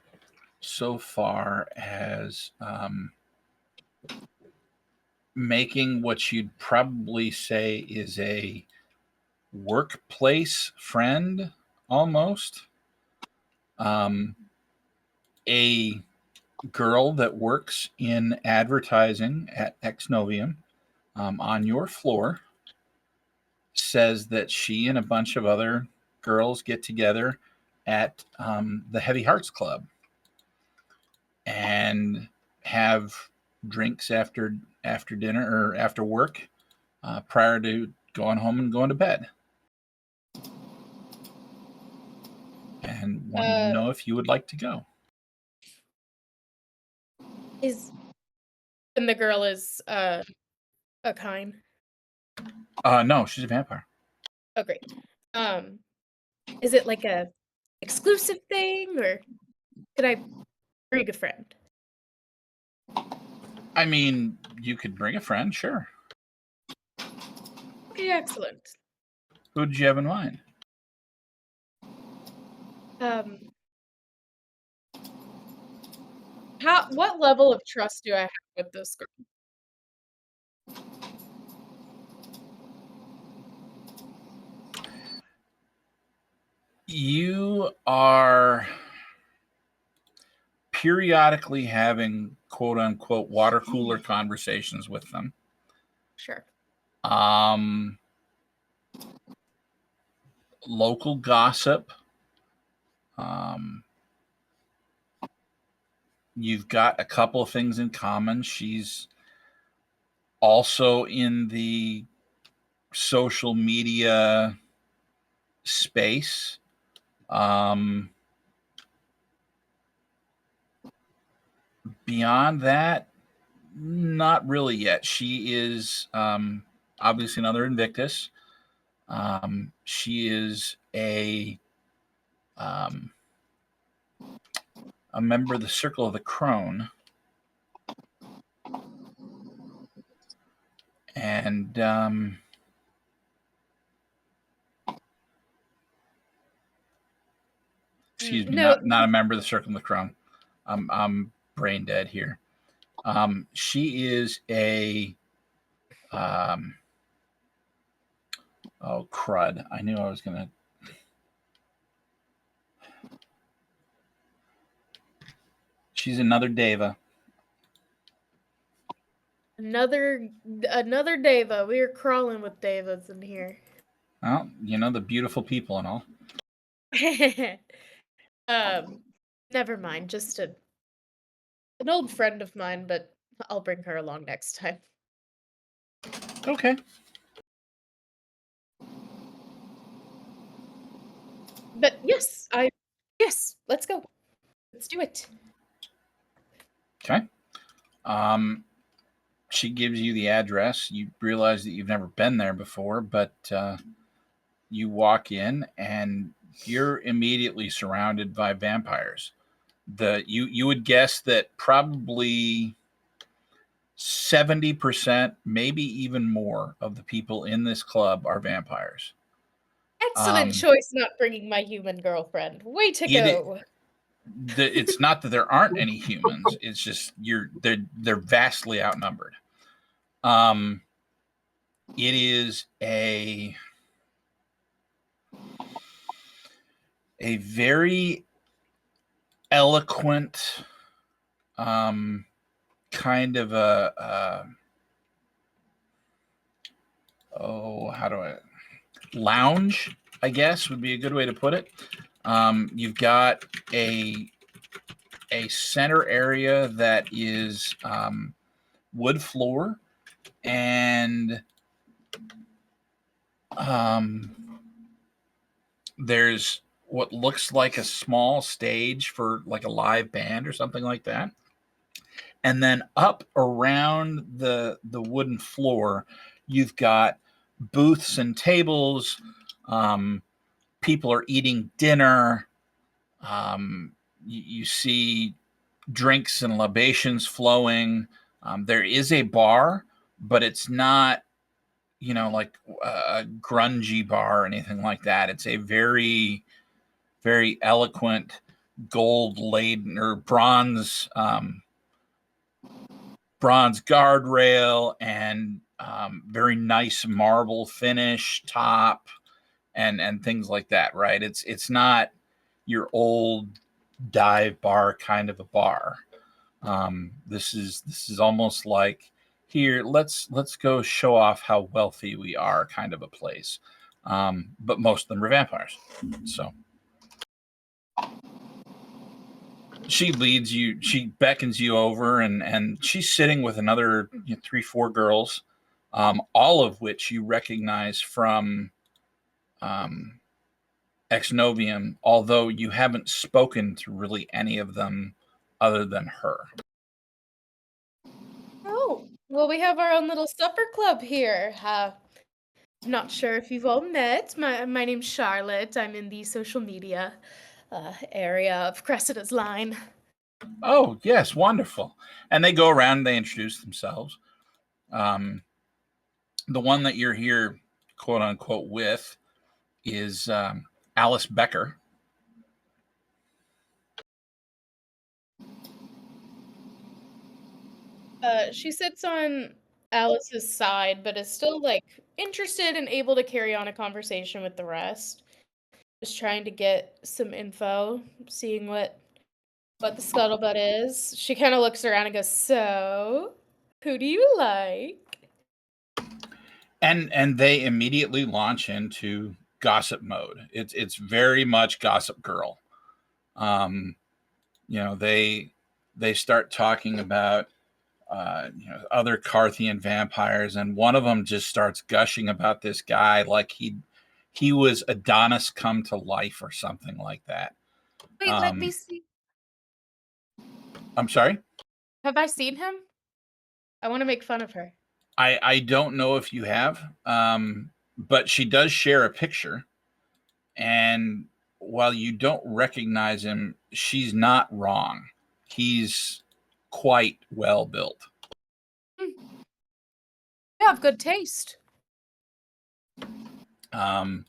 so far as making what you'd probably say is a workplace friend, almost. A girl that works in advertising at Ex Novium on your floor says that she and a bunch of other girls get together at the Heavy Hearts Club and have drinks after dinner or after work prior to going home and going to bed. And wanted to know if you would like to go. And the girl is a kind? No, she's a vampire. Oh, great. Is it like a exclusive thing, or could I bring a friend? I mean, you could bring a friend, sure. Okay, excellent. Who did you have in mind? What level of trust do I have with this girl? You are periodically having quote unquote water cooler conversations with them. Sure. Local gossip. You've got a couple of things in common. She's also in the social media space. Beyond that, not really yet. She is obviously another Invictus. She is a member of the Circle of the Crone. And excuse me, No. not a member of the Circle of the Crone. I'm brain dead here. She is a oh crud. I knew I was gonna. She's another Deva. Another Deva. We are crawling with Devas in here. Well, the beautiful people and all. Never mind. Just an old friend of mine, but I'll bring her along next time. Okay. But yes, let's go. Let's do it. Okay. She gives you the address. You realize that you've never been there before, but you walk in and you're immediately surrounded by vampires. You would guess that probably 70%, maybe even more, of the people in this club are vampires. Excellent choice not bringing my human girlfriend. Way to go. it's not that there aren't any humans. It's just they're vastly outnumbered. It is a very eloquent, kind of how do I lounge, I guess would be a good way to put it. You've got a center area that is wood floor, and there's what looks like a small stage for like a live band or something like that. And then up around the wooden floor, you've got booths and tables. People are eating dinner. You see drinks and libations flowing. There is a bar, but it's not, like a grungy bar or anything like that. It's a very, very eloquent gold laden or bronze guardrail and very nice marble finish top and things like that, right? It's not your old dive bar kind of a bar. This is almost like, here, let's go show off how wealthy we are kind of a place. But most of them are vampires. So she beckons you over, and she's sitting with another 3-4 girls, all of which you recognize from Exnovium, although you haven't spoken to really any of them other than her. Oh, well, we have our own little supper club here. Not sure if you've all met. My name's Charlotte. I'm in the social media area of Cressida's line. Oh, yes, wonderful. And they go around and they introduce themselves. The one that you're here, quote unquote, with is Alice Becker. She sits on Alice's side, but is still like interested and able to carry on a conversation with the rest. Just trying to get some info, seeing what the scuttlebutt is. She kind of looks around and goes, "So, who do you like?" And they immediately launch into gossip mode. It's very much Gossip Girl. They start talking about other Carthian vampires, and one of them just starts gushing about this guy like he was Adonis come to life or something like that. Wait, let me see. I'm sorry? Have I seen him? I want to make fun of her. I don't know if you have, but she does share a picture. And while you don't recognize him, she's not wrong. He's quite well built. You have good taste. And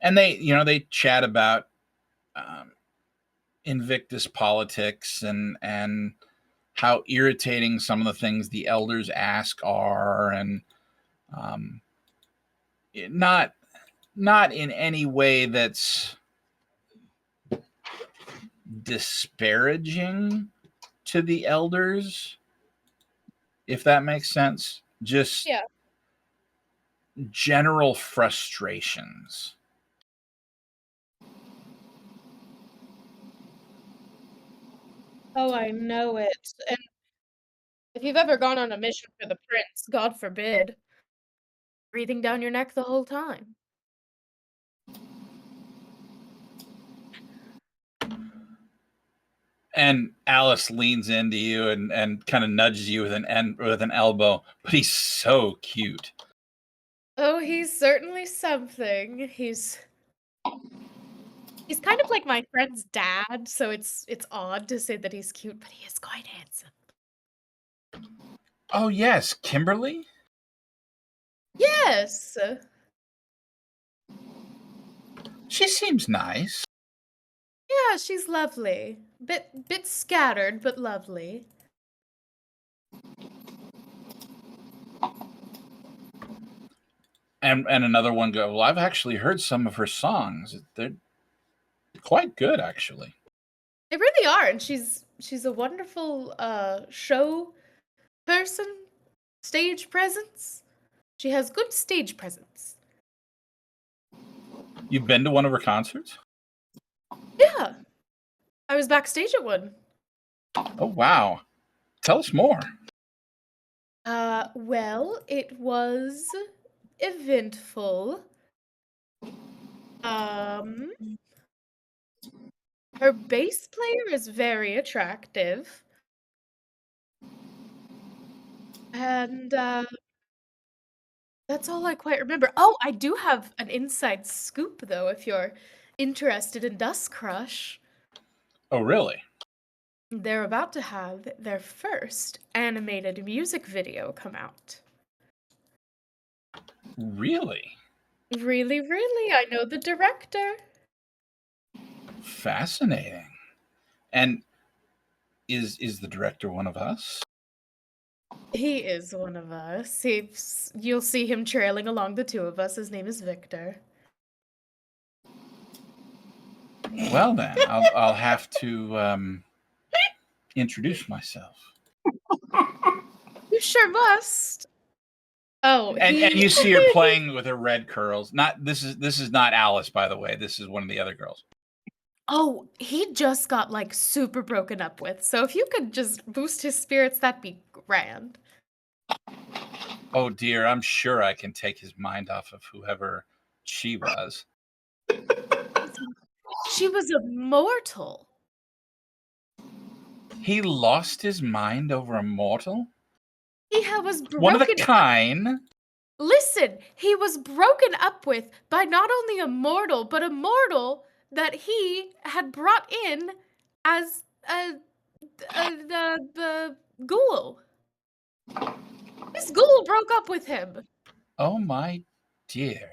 they chat about Invictus politics and how irritating some of the things the elders ask are, and not in any way that's disparaging to the elders, if that makes sense. Just general frustrations. Oh, I know it. And if you've ever gone on a mission for the prince, God forbid, breathing down your neck the whole time. And Alice leans into you and kind of nudges you with an elbow, but he's so cute. Oh, he's certainly something. He's kind of like my friend's dad, so it's odd to say that he's cute, but he is quite handsome. Oh yes, Kimberly? Yes. She seems nice. Yeah, she's lovely. bit scattered, but lovely. And another one go, well, I've actually heard some of her songs. They're quite good, actually. They really are, and she's a wonderful show person, stage presence. She has good stage presence. You've been to one of her concerts? Yeah. I was backstage at one. Oh, wow. Tell us more. Well, it was eventful. Um, her bass player is very attractive. And that's all I quite remember. Oh, I do have an inside scoop though, if you're interested in Dust Crush. Oh, really? They're about to have their first animated music video come out. Really? Really, really, I know the director. Fascinating. And is the director one of us? He is one of us. You'll see him trailing along the two of us. His name is Victor. Well, then, I'll have to introduce myself. You sure must. Oh, And you see her playing with her red curls. Not this is not Alice, by the way. This is one of the other girls. Oh, he just got like super broken up with. So if you could just boost his spirits, that'd be grand. Oh dear, I'm sure I can take his mind off of whoever she was. She was a mortal. He lost his mind over a mortal? He was One of the broken. kind? Listen, he was broken up with by not only a mortal, but a mortal that he had brought in as the ghoul. This ghoul broke up with him. Oh my dear.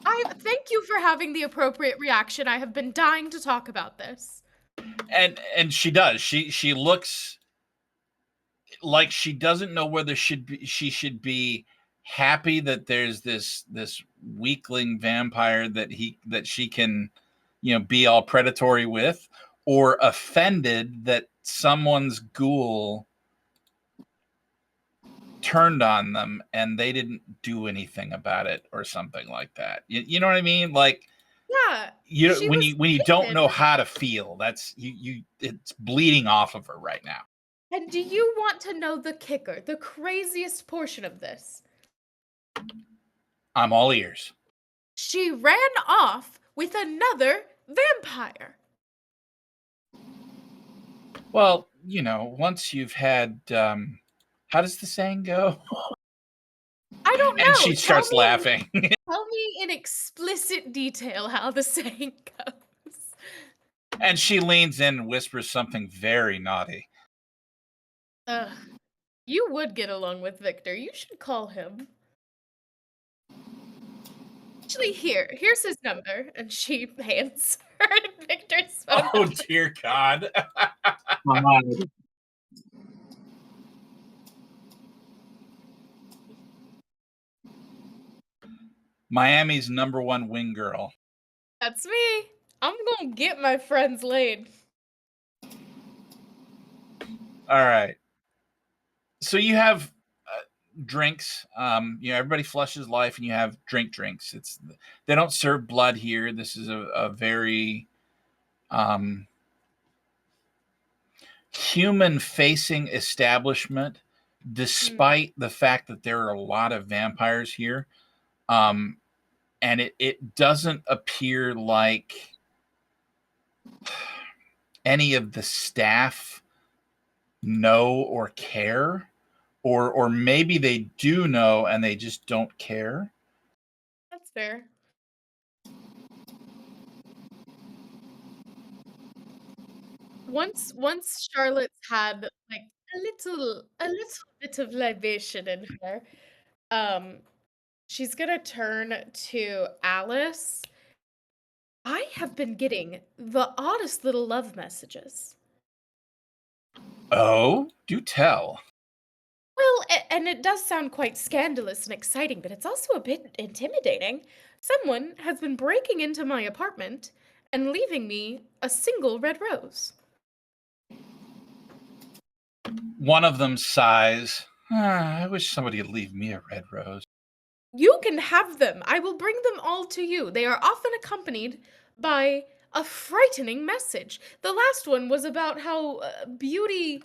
I thank you for having the appropriate reaction. I have been dying to talk about this. And she does. She looks like she doesn't know whether she should be happy that there's this weakling vampire that she can, be all predatory with, or offended that someone's ghoul turned on them and they didn't do anything about it or something like that. You know what I mean? Like, Yeah, when you don't know hidden. how to feel, that's you it's bleeding off of her right now. And do you want to know the kicker, the craziest portion of this? I'm all ears. She ran off with another vampire. Well, once you've had how does the saying go? I don't know. And she starts laughing. Tell me in explicit detail how the saying goes. And she leans in and whispers something very naughty. You would get along with Victor. You should call him. Actually, here's his number. And she hands her Victor's phone Oh, number. dear God. Miami's number one wing girl. That's me. I'm gonna get my friends laid. All right. So you have drinks. Everybody flushes life, and you have drinks. They don't serve blood here. This is a very human-facing establishment, despite the fact that there are a lot of vampires here. And it doesn't appear like any of the staff know or care, or maybe they do know and they just don't care. That's fair. Once Charlotte's had like a little bit of libation in her, she's gonna turn to Alice I have been getting the oddest little love messages. Oh, do tell. Well, and it does sound quite scandalous and exciting, but it's also a bit intimidating. Someone has been breaking into my apartment and leaving me a single red rose. One of them sighs. I wish somebody would leave me a red rose. You can have them. I will bring them all to you. They are often accompanied by a frightening message. The last one was about how beauty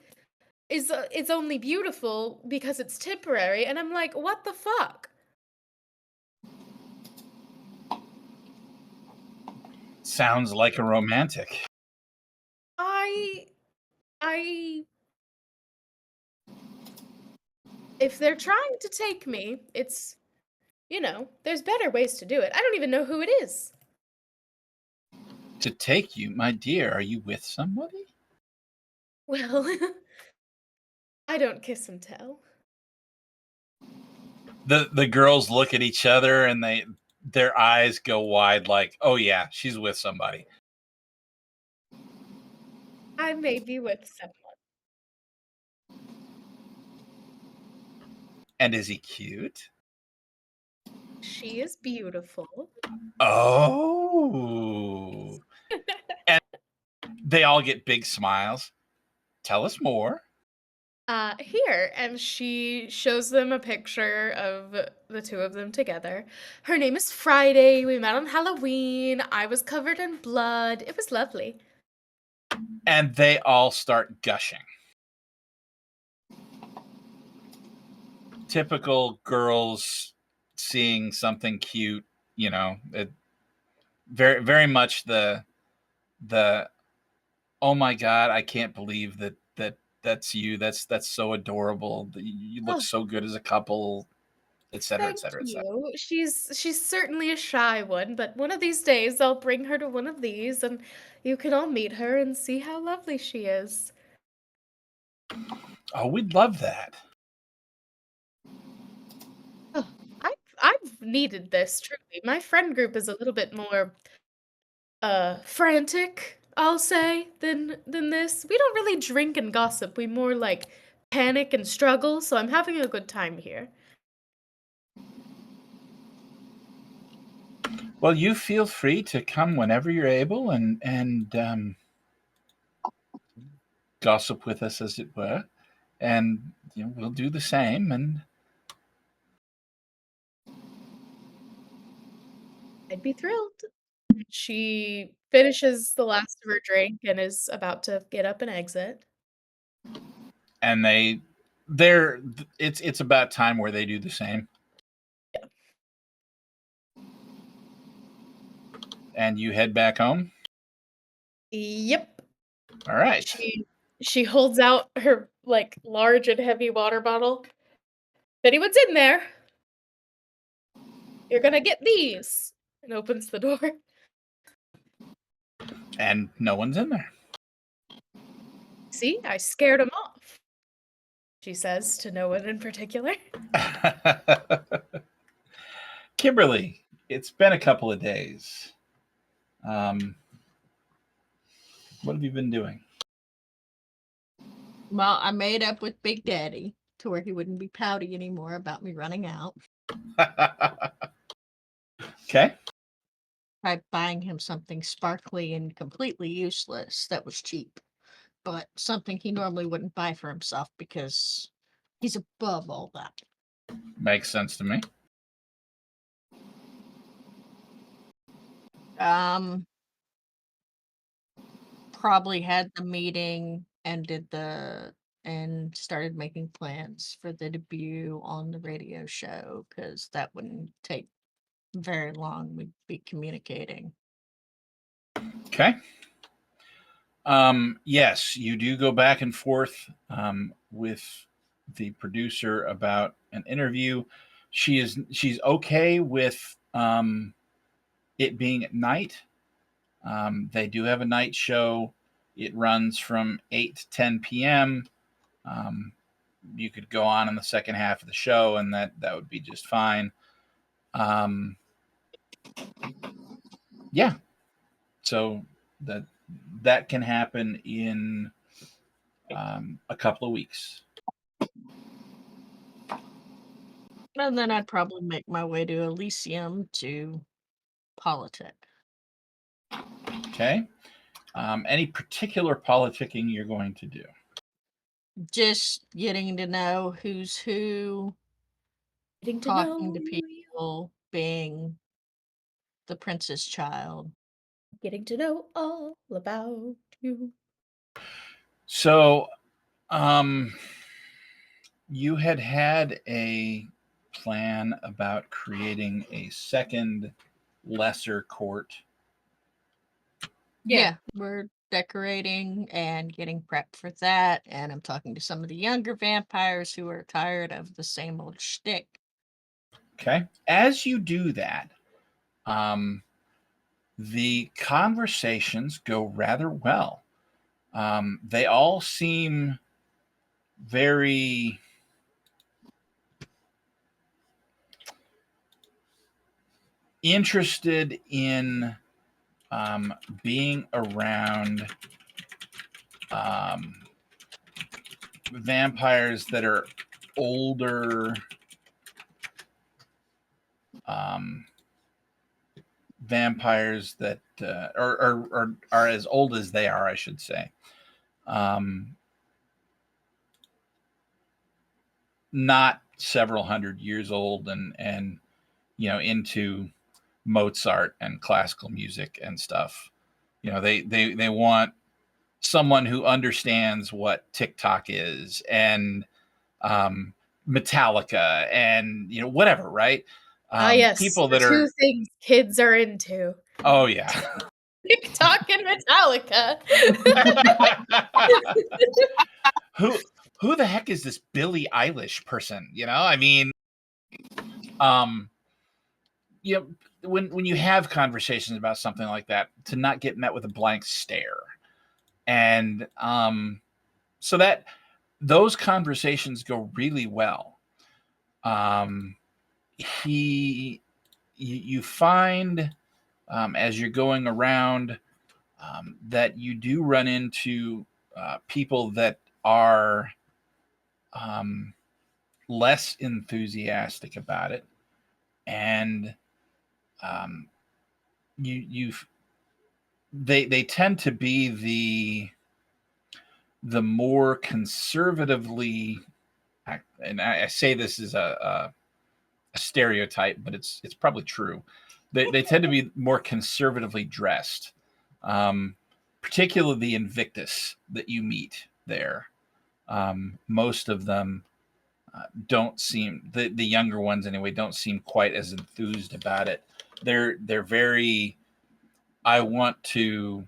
is it's only beautiful because it's temporary, and I'm like, what the fuck? Sounds like a romantic. I I if they're trying to take me, it's there's better ways to do it. I don't even know who it is. To take you, my dear, are you with somebody? Well, I don't kiss and tell. The girls look at each other and their eyes go wide like, oh yeah, she's with somebody. I may be with someone. And is he cute? She is beautiful. Oh. And they all get big smiles. Tell us more. Here, and she shows them a picture of the two of them together. Her name is Friday. We met on Halloween. I was covered in blood. It was lovely. And they all start gushing. Typical girls seeing something cute, very very much the oh my god, I can't believe that's you. That's so adorable. You look Oh, so good as a couple, et cetera, et thank cetera, et cetera. you. She's certainly a shy one, but one of these days I'll bring her to one of these, and you can all meet her and see how lovely she is. Oh, we'd love that. Oh, I've needed this, truly. My friend group is a little bit more frantic, I'll say, than this. We don't really drink and gossip. We more like panic and struggle, so I'm having a good time here. Well, you feel free to come whenever you're able and gossip with us, as it were, and we'll do the same. And I'd be thrilled. She finishes the last of her drink and is about to get up and exit. and they're it's about time where they do the same. Yeah. And you head back home. Yep. All right. She holds out her like large and heavy water bottle. If anyone's in there, you're gonna get these. And opens the door. And no one's in there. See, I scared him off. She says to no one in particular. Kimberly, it's been a couple of days. What have you been doing? Well, I made up with Big Daddy to where he wouldn't be pouty anymore about me running out Okay. by buying him something sparkly and completely useless that was cheap, but something he normally wouldn't buy for himself because he's above all that. Makes sense to me. Probably had the meeting and started making plans for the debut on the radio show because that wouldn't take very long. We'd be communicating. Okay. Yes, you do go back and forth with the producer about an interview. She's okay with it being at night. They do have a night show. It runs from 8 to 10 p.m. You could go on in the second half of the show, and that would be just fine. Yeah. So that can happen in a couple of weeks. And then I'd probably make my way to Elysium to politic. Okay. Any particular politicking you're going to do? Just getting to know who's who, Getting to talking know to you. people, being the prince's child. Getting to know all about you. So, you had a plan about creating a second lesser court. Yeah, we're decorating and getting prepped for that. And I'm talking to some of the younger vampires who are tired of the same old shtick. Okay. As you do that, the conversations go rather well. They all seem very interested in being around vampires that are older, vampires that are as old as they are, I should say. Not several hundred years old and into Mozart and classical music and stuff. They want someone who understands what TikTok is and Metallica and whatever, right? Yes, People the that two are things kids are into. oh yeah. TikTok and Metallica. who the heck is this Billie Eilish person? I mean, when you have conversations about something like that, to not get met with a blank stare, and so that those conversations go really well. You find as you're going around that you do run into people that are less enthusiastic about it, and they tend to be the more conservatively, and I say this is a stereotype, but it's probably true. They tend to be more conservatively dressed, particularly the Invictus that you meet there. Most of them don't seem the younger ones anyway don't seem quite as enthused about it. They're very, I want to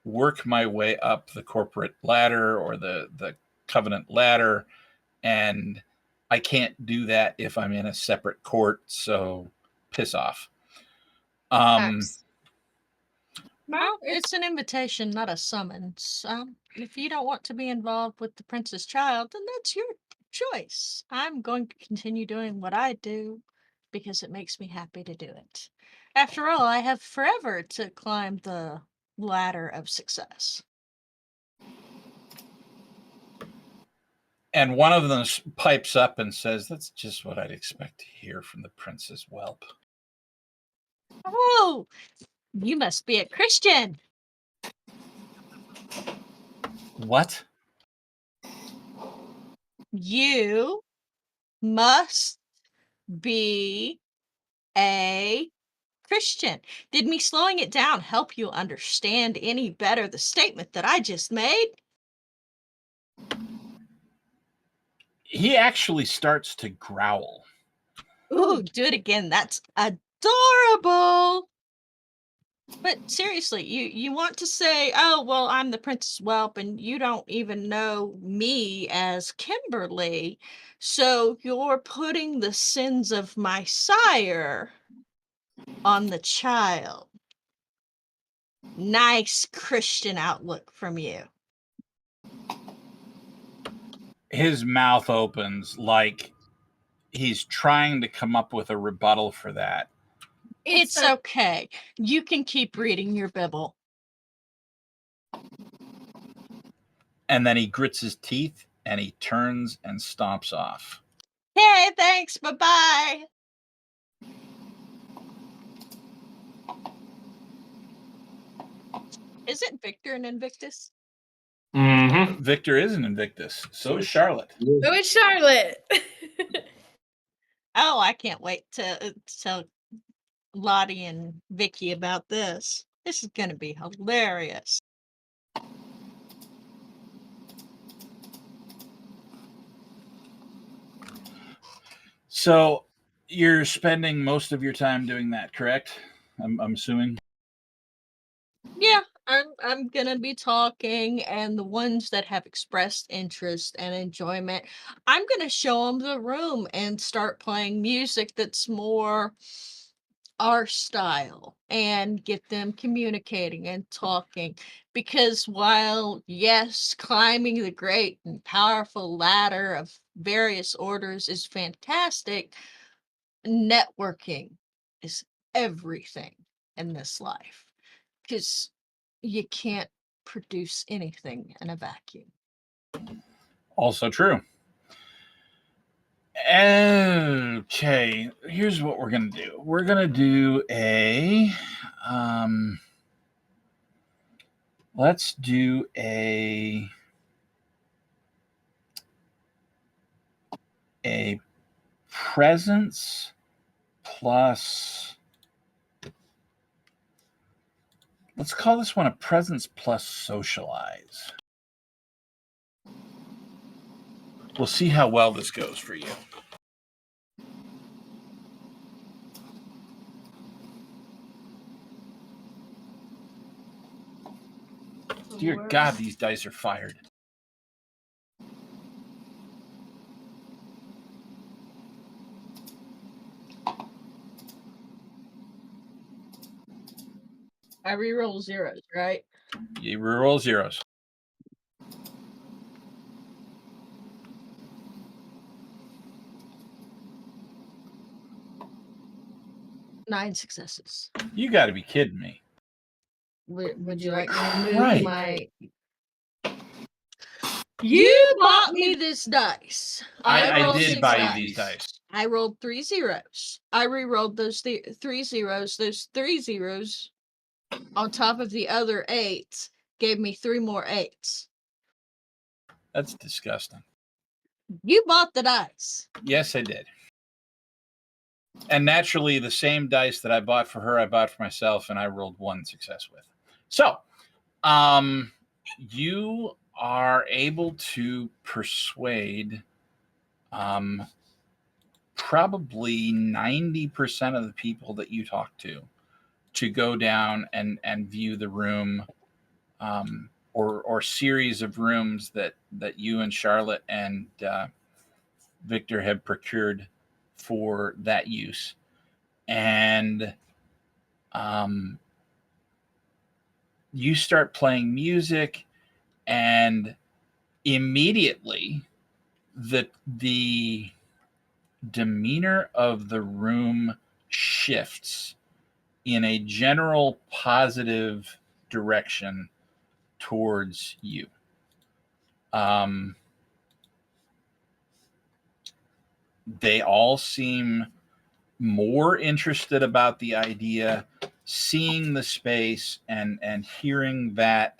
work my way up the corporate ladder or the covenant ladder, and I can't do that if I'm in a separate court, so piss off. Well, it's an invitation, not a summons. If you don't want to be involved with the prince's child, then that's your choice. I'm going to continue doing what I do because it makes me happy to do it. After all, I have forever to climb the ladder of success. And one of them pipes up and says, "That's just what I'd expect to hear from the princess whelp." Oh, you must be a Christian. What? You must be a Christian. Did me slowing it down help you understand any better the statement that I just made? He actually starts to growl. Ooh, do it again. That's adorable. But seriously, you want to say, oh, well, I'm the Princess Whelp, and you don't even know me as Kimberly. So you're putting the sins of my sire on the child. Nice Christian outlook from you. His mouth opens like he's trying to come up with a rebuttal for that. It's okay. You can keep reading your Bible. And then he grits his teeth and he turns and stomps off. Hey, thanks. Bye-bye. Isn't Victor an Invictus? Mm-hmm. Victor is an Invictus. So is Charlotte. Oh, it's Charlotte. Oh, I can't wait to tell Lottie and Vicky about this. This is going to be hilarious. So you're spending most of your time doing that, correct? I'm assuming. Yeah, I'm gonna be talking, and the ones that have expressed interest and enjoyment, I'm gonna show them the room and start playing music that's more our style and get them communicating and talking. Because while, yes, climbing the great and powerful ladder of various orders is fantastic, networking is everything in this life. Because you can't produce anything in a vacuum. Also true. Okay, here's what we're gonna do. We're gonna do let's do a presence plus. Let's call this one a presence plus socialize. We'll see how well this goes for you. Dear God, these dice are fired. I reroll zeros, right? You reroll zeros. Nine successes. You got to be kidding me. Would you like me to move Right. my... You bought me this dice. I rolled did six buy you these dice. I rolled 3 zeros. I rerolled those 3 zeros. Those 3 zeros on top of the other 8s gave me 3 more 8s. That's disgusting. You bought the dice. Yes, I did. And naturally, the same dice that I bought for her, I bought for myself, and I rolled 1 success with. So, you are able to persuade probably 90% of the people that you talk to go down and view the room or series of rooms that you and Charlotte and Victor have procured for that use. And you start playing music, and immediately the demeanor of the room shifts in a general positive direction towards you. They all seem more interested about the idea, seeing the space and hearing that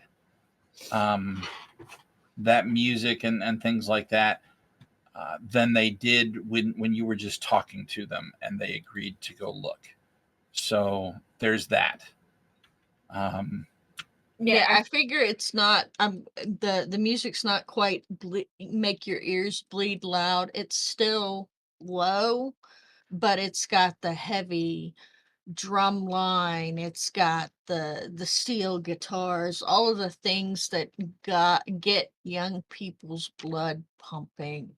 that music and things like that than they did when you were just talking to them and they agreed to go look. So there's that. Yeah, I figure it's not the music's not quite make your ears bleed loud. It's still low, but it's got the heavy drum line, it's got the steel guitars, all of the things that get young people's blood pumping.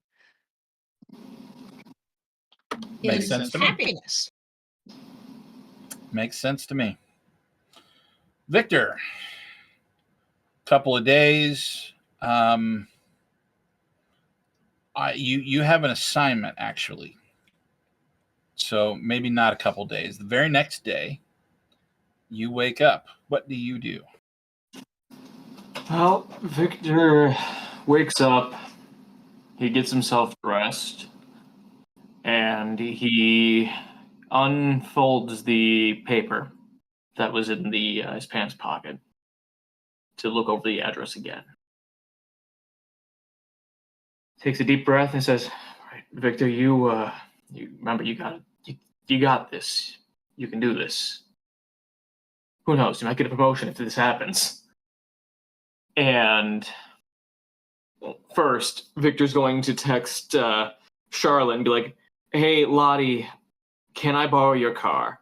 Makes in sense to me. happiness. Makes sense to me. Victor, couple of days. You have an assignment actually. So maybe not a couple days. The very next day, you wake up. What do you do? Well, Victor wakes up, he gets himself dressed, and he unfolds the paper that was in his pants pocket to look over the address again. Takes a deep breath and says, "Right, Victor, you remember you got this. You can do this. Who knows? You might get a promotion if this happens." And first, Victor's going to text Charlotte and be like, "Hey, Lottie, can I borrow your car?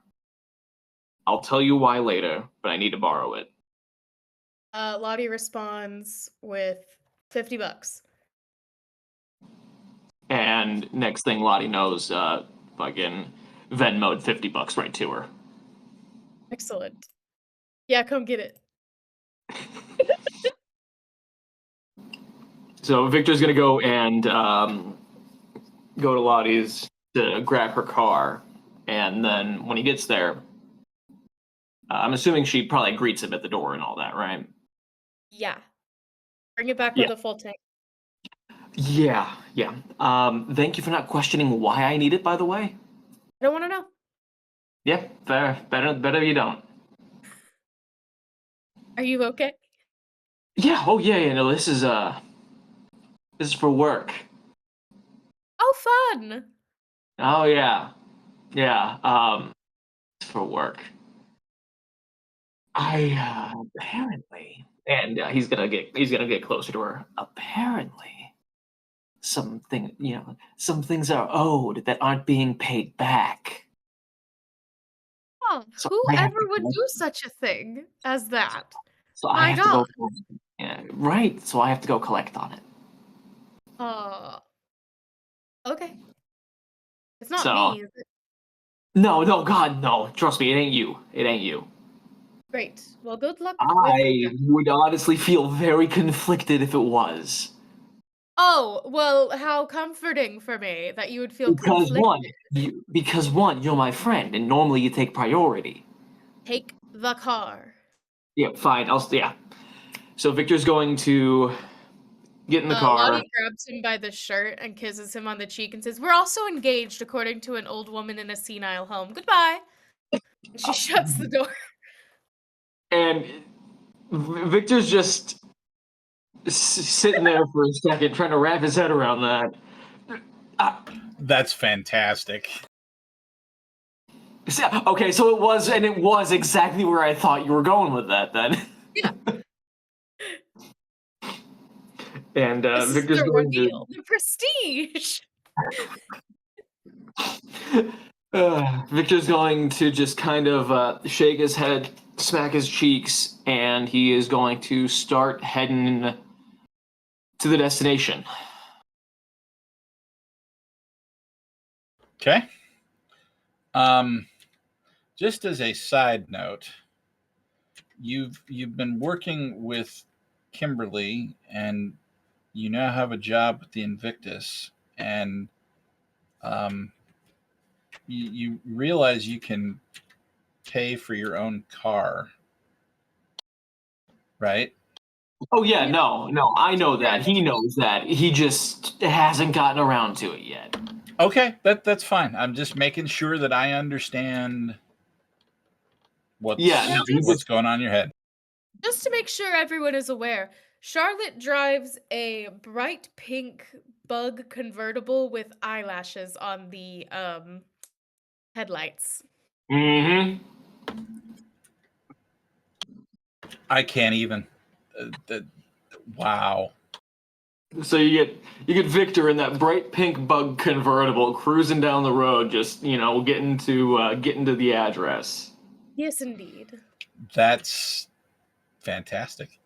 I'll tell you why later, but I need to borrow it." Lottie responds with $50. And next thing Lottie knows, fucking Venmo'd $50 right to her. Excellent. Yeah, come get it. So Victor's gonna go and go to Lottie's to grab her car, and then when he gets there, I'm assuming she probably greets him at the door and all that, right? Yeah. Bring it back Yeah. with a full tank. Yeah. Thank you for not questioning why I need it, by the way. I don't want to know. Yeah, fair. Better you don't. Are you okay? Yeah. Oh yeah. No, this is for work. Oh, fun. Oh yeah. Yeah. It's for work. Apparently, and he's gonna get closer to her. Apparently, some things are owed that aren't being paid back. Oh, So I have whoever to would go. do such a thing as that? So I My have to God. go. Yeah, right. So I have to go collect on it. Okay. It's not So me, is it? no, God, no. Trust me, it ain't you. It ain't you. Great. Well, good luck with I that. would honestly feel very conflicted if it was. Oh, well, how comforting for me that you would feel Because one, conflicted. you're my friend, and normally you take priority. Take the car. Yeah, fine. Yeah. So Victor's going to get in the car. Lottie grabs him by the shirt and kisses him on the cheek and says, "We're also engaged according to an old woman in a senile home. Goodbye." And she shuts the door. And Victor's just sitting there for a second, trying to wrap his head around that. That's fantastic. Okay, so it was exactly where I thought you were going with that then. Yeah. And This is Victor's the going reveal, the prestige. Victor's going to just kind of shake his head, smack his cheeks, and he is going to start heading to the destination. Okay. Just as a side note, you've been working with Kimberly, and you now have a job with the Invictus, and you realize you can pay for your own car, right? Oh yeah, Yeah. no, I know that. He knows that. He just hasn't gotten around to it yet. Okay, that's fine. I'm just making sure that I understand what's what's going on in your head. Just to make sure everyone is aware, Charlotte drives a bright pink bug convertible with eyelashes on the headlights. Mm-hmm. I can't even. Wow. So you get Victor in that bright pink bug convertible cruising down the road, just getting to the address. Yes, indeed. That's fantastic.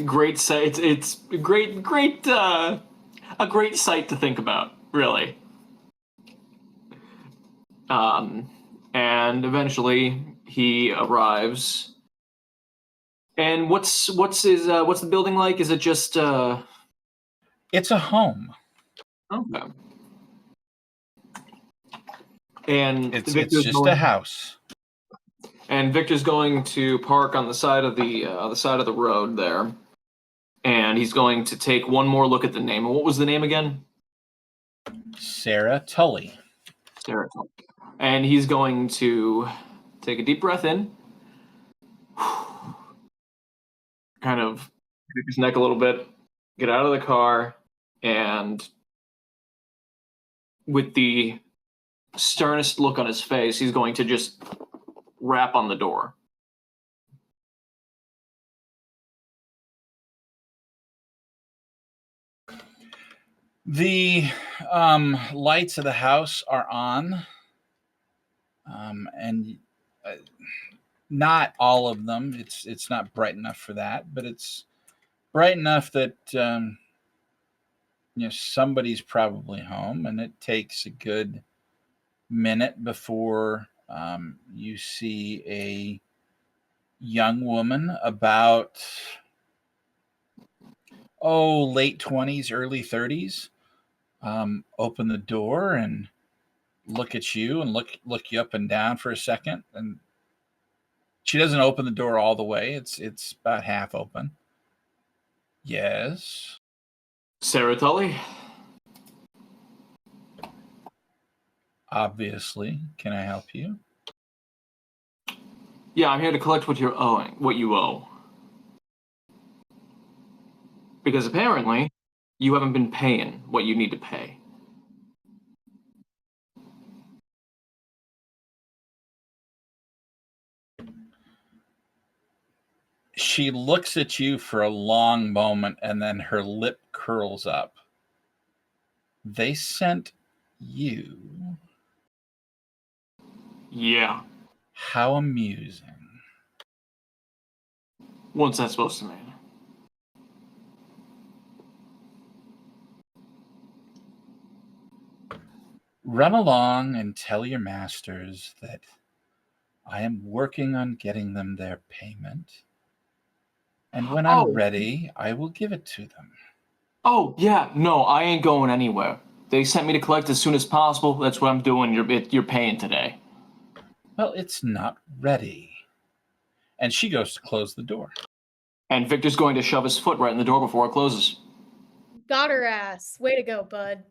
Great sight. It's a great sight to think about, really. And eventually he arrives. And what's the building like? Is it just It's a home. Okay. And It's Victor's just a house. And Victor's going to park on the side of the road there, and he's going to take one more look at the name. And what was the name again? Sarah Tully. Sarah Tully. And he's going to take a deep breath in, kind of break his neck a little bit, get out of the car, and with the sternest look on his face, he's going to just rap on the door. The lights of the house are on, and not all of them. It's not bright enough for that, but it's bright enough that somebody's probably home, and it takes a good minute before you see a young woman about late 20s, early 30s, open the door and look at you and look you up and down for a second. And she doesn't open the door all the way. It's about half open. Yes. Sarah Tully? Obviously. Can I help you? Yeah, I'm here to collect what you owe. Because apparently, you haven't been paying what you need to pay. She looks at you for a long moment and then her lip curls up. They sent you? Yeah. How amusing. What's that supposed to mean? Run along and tell your masters that I am working on getting them their payment. And when I'm ready, I will give it to them. Oh, yeah. No, I ain't going anywhere. They sent me to collect as soon as possible. That's what I'm doing. You're paying today. Well, it's not ready. And she goes to close the door. And Victor's going to shove his foot right in the door before it closes. Got her ass. Way to go, bud.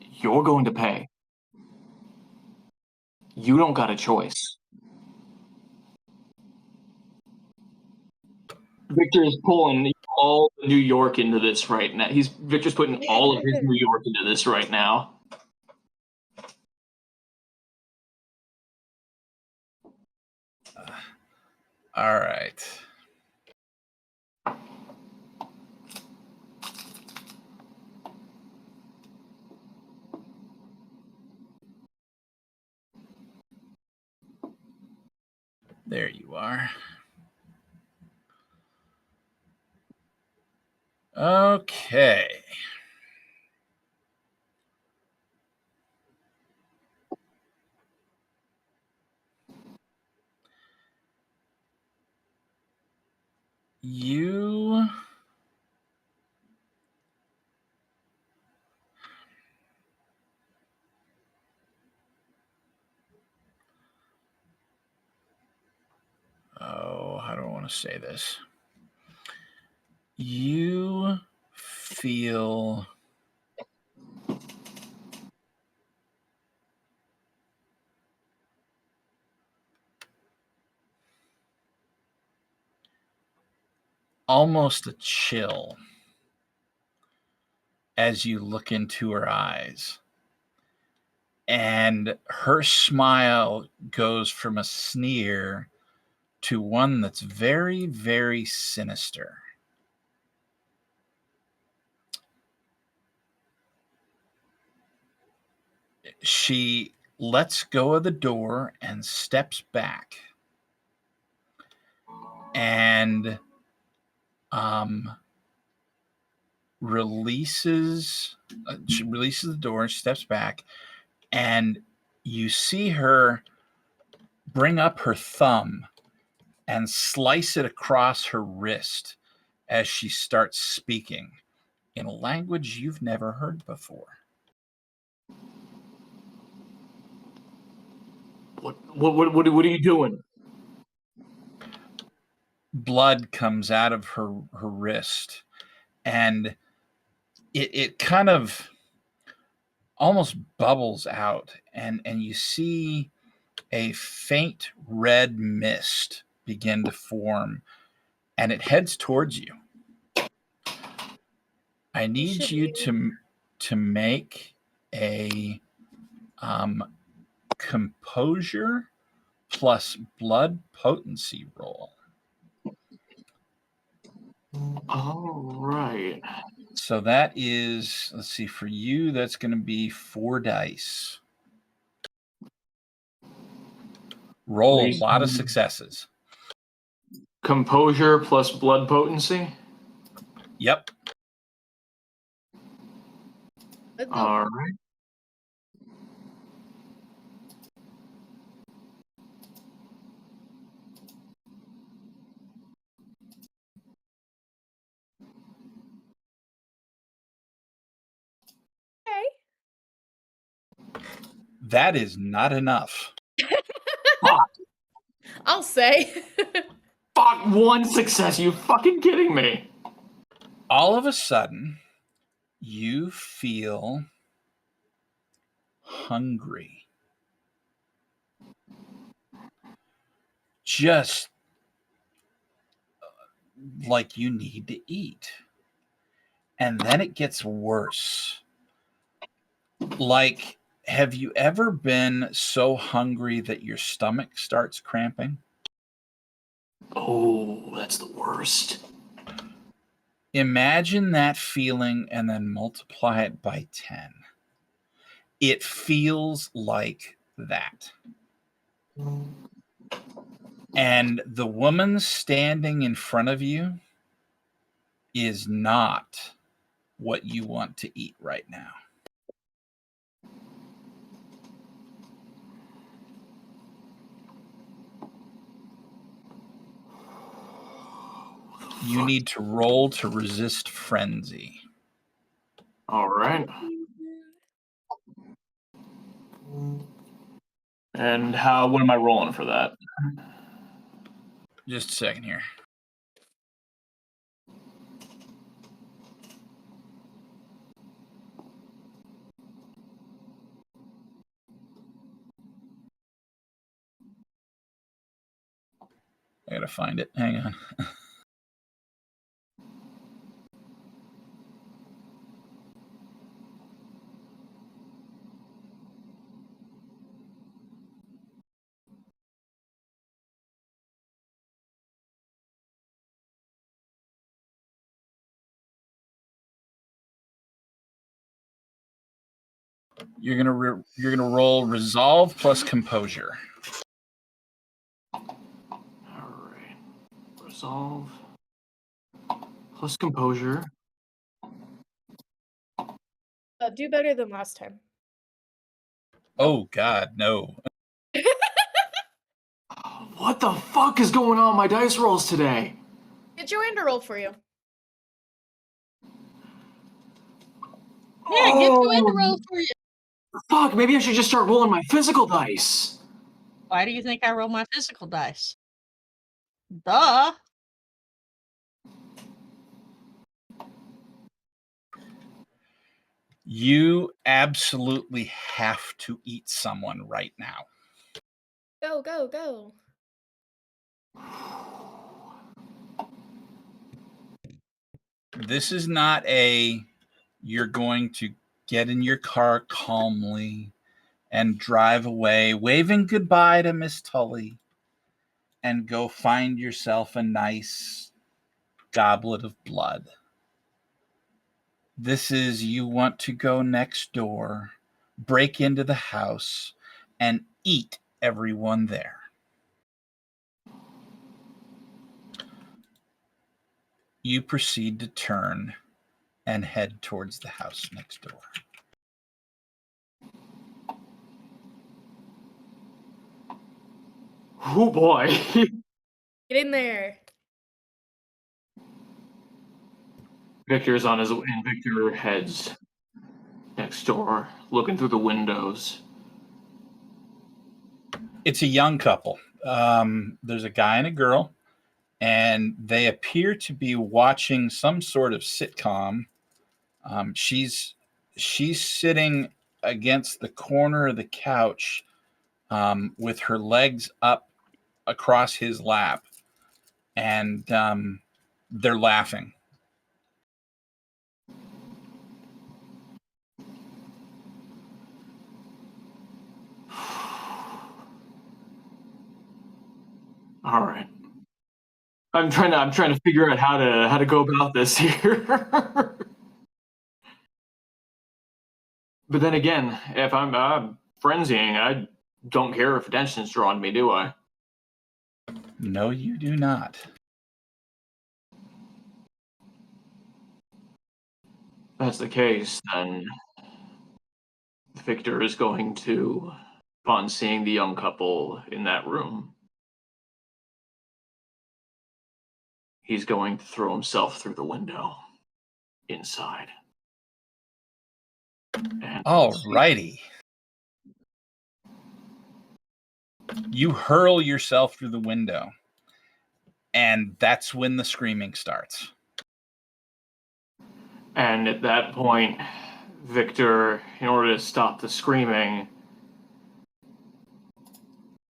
You're going to pay. You don't got a choice. Victor is pulling all of New York into this right now. Victor's putting all of his New York into this right now. All right. There you are. Okay. You how do I want to say this? You feel almost a chill as you look into her eyes. And her smile goes from a sneer to one that's very, very sinister. She lets go of the door and steps back. And she releases the door and steps back, and you see her bring up her thumb and slice it across her wrist as she starts speaking in a language you've never heard before. What are you doing? Blood comes out of her wrist, and it kind of almost bubbles out, and you see a faint red mist begin to form, and it heads towards you. I need should you be- to make a composure plus blood potency roll. All right. So that is, let's see, for you, that's going to be 4 dice. Roll a lot of successes. Composure plus blood potency. Yep. Let's go. All right. Okay. That is not enough. Fuck. I'll say. Fuck, 1 success. You fucking kidding me? All of a sudden, you feel hungry. Just like you need to eat. And then it gets worse. Like, have you ever been so hungry that your stomach starts cramping? Oh, that's the worst. Imagine that feeling and then multiply it by 10. It feels like that. And the woman standing in front of you is not what you want to eat right now. You need to roll to resist frenzy. All right. And what am I rolling for that? Just a second here. I gotta find it. Hang on. You're gonna roll resolve plus composure. All right. Resolve plus composure. Do better than last time. Oh God, no. What the fuck is going on with my dice rolls today? Get Joanne to roll for you. Yeah, get you in the roll for you. Fuck, maybe I should just start rolling my physical dice. Why do you think I roll my physical dice? Duh. You absolutely have to eat someone right now. Go, go, go. This is not you're going to get in your car calmly and drive away, waving goodbye to Miss Tully, and go find yourself a nice goblet of blood. This is you want to go next door, break into the house, and eat everyone there. You proceed to turn and head towards the house next door. Oh boy. Get in there. Victor's on and Victor heads next door, looking through the windows. It's a young couple. There's a guy and a girl, and they appear to be watching some sort of sitcom. She's sitting against the corner of the couch with her legs up across his lap, and they're laughing. All right. I'm trying to figure out how to go about this here. But then again, if I'm frenzying, I don't care if attention's drawn to me, do I? No, you do not. If that's the case, then Victor is going to, upon seeing the young couple in that room, he's going to throw himself through the window inside. And Alrighty. You hurl yourself through the window, and that's when the screaming starts. And at that point, Victor, in order to stop the screaming,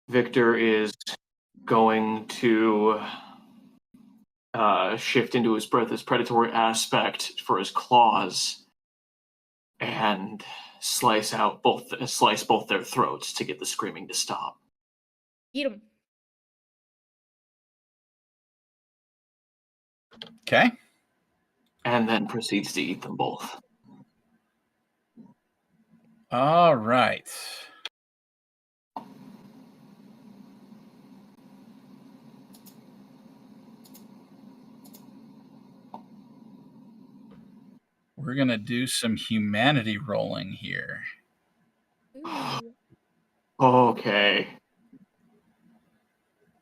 Victor is going to shift into his predatory aspect for his claws and slice both their throats to get the screaming to stop. Eat him. Okay. And then proceeds to eat them both. All right. We're going to do some humanity rolling here. Ooh. Okay.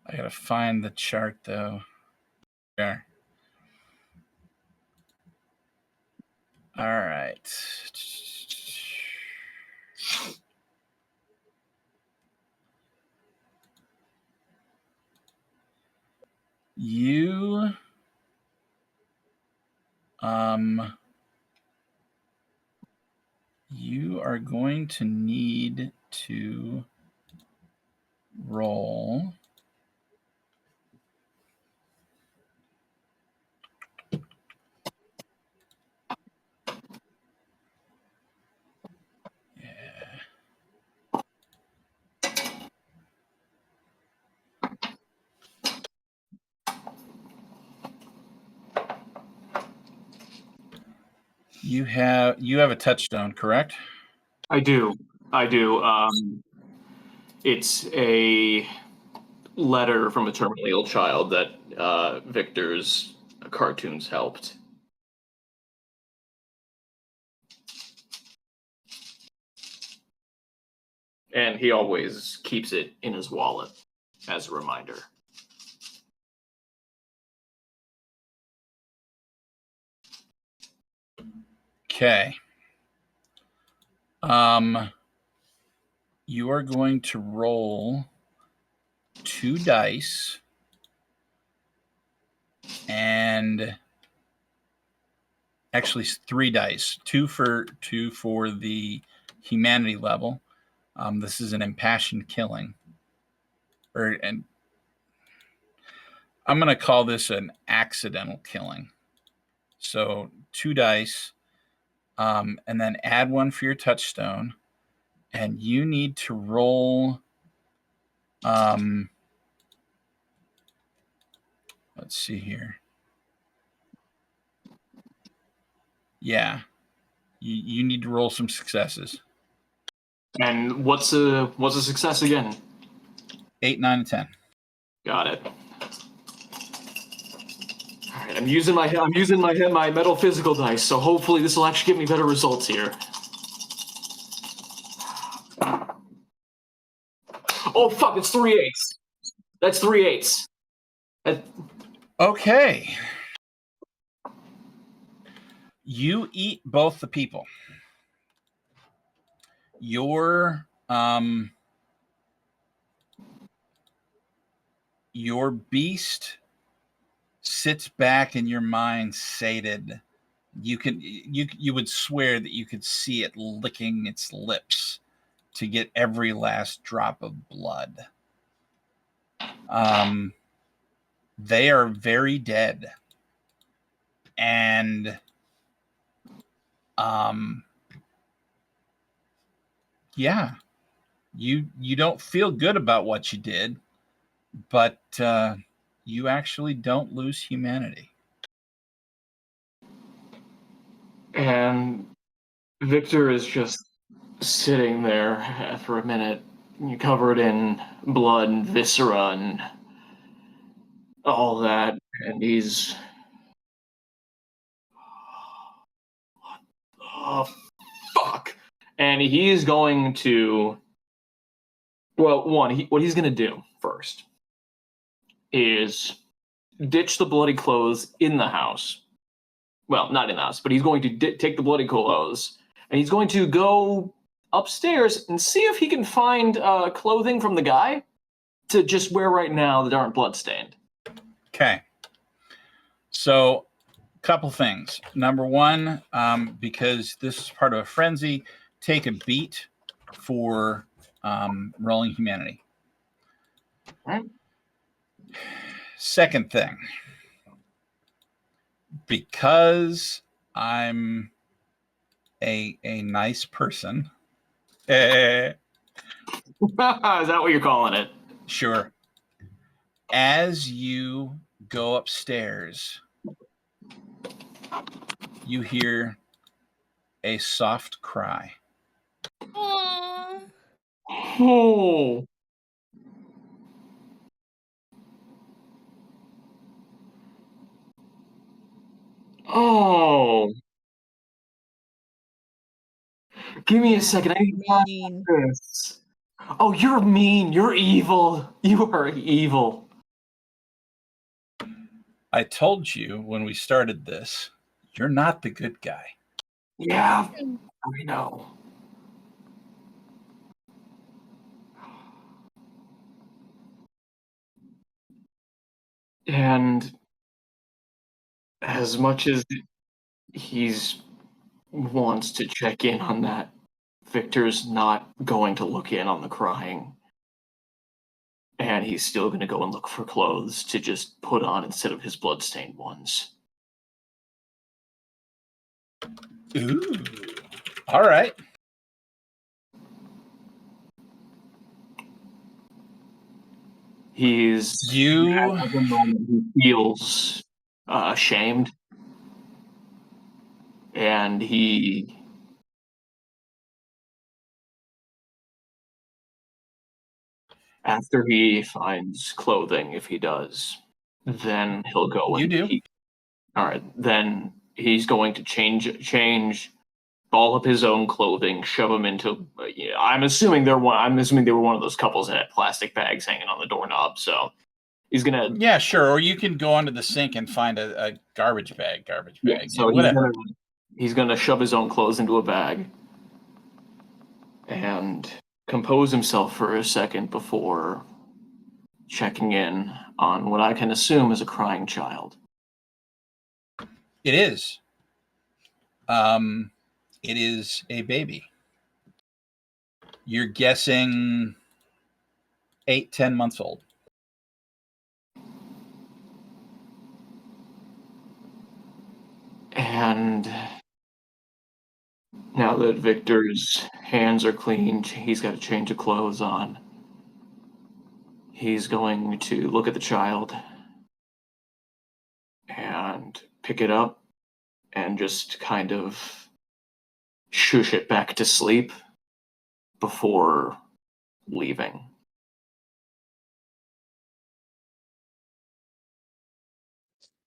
I got to find the chart, though. There. All right. You you are going to need to roll You have a touchstone, correct? I do. It's a letter from a terminally ill child that Victor's cartoons helped. And he always keeps it in his wallet as a reminder. Okay. You are going to roll 2 dice and actually 3 dice, two for the humanity level. This is an impassioned killing, and I'm going to call this an accidental killing. So 2 dice, and then add 1 for your touchstone, and you need to roll. Let's see here. Yeah, you need to roll some successes. And what's a success again? 8, 9, and 10. Got it. All right, I'm using my metaphysical dice, so hopefully this will actually give me better results here. Oh fuck! It's 3 8s. That's 3 8s. Okay. You eat both the people. Your your beast sits back in your mind sated. You would swear that you could see it licking its lips to get every last drop of blood. They are very dead. And yeah, you don't feel good about what you did, but you actually don't lose humanity. And Victor is just sitting there for a minute, covered in blood and viscera and all that, and he's oh fuck. And he's going to what he's going to do first is ditch the bloody clothes in the house. Well, not in the house, but he's going to take the bloody clothes and he's going to go upstairs and see if he can find clothing from the guy to just wear right now that aren't bloodstained. Okay. So, a couple things. Number one, because this is part of a frenzy, take a beat for rolling humanity. Right. Second thing, because I'm a nice person. Is that what you're calling it? Sure. As you go upstairs, you hear a soft cry. Aww. Oh. Oh. Give me a second. I need to Mean. this. Oh, you're mean. You're evil. You are evil. I told you when we started this, you're not the good guy. Yeah, I know. And as much as he's wants to check in on that, Victor's not going to look in on the crying. And he's still going to go and look for clothes to just put on instead of his bloodstained ones. Ooh. All right. He's You at the moment he feels ashamed, and after he finds clothing, if he does, then he'll go You and do. all right, then he's going to change all of his own clothing, shove them into. I'm assuming they were one of those couples that had plastic bags hanging on the doorknob. So he's gonna. Yeah, sure. Or you can go under the sink and find a garbage bag. Yeah. Yeah, So whatever. he's gonna shove his own clothes into a bag and compose himself for a second before checking in on what I can assume is a crying child. It is. It is a baby. You're guessing 8-10 months old. And now that Victor's hands are clean, he's got a change of clothes on. He's going to look at the child and pick it up and just kind of shush it back to sleep before leaving.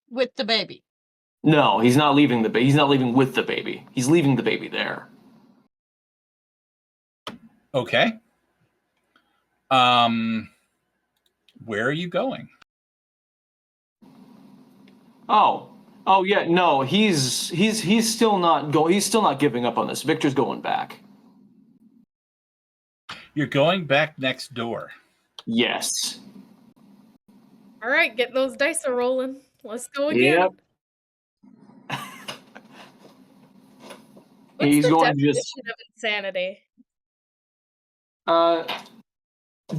With the baby. No, he's not leaving he's not leaving with the baby. He's leaving the baby there. Okay. Where are you going? Oh yeah, no, he's still not he's still not giving up on this. Victor's going back. You're going back next door. Yes. All right, get those dice a rolling. Let's go again. Yep. What's He's the going to just definition of insanity?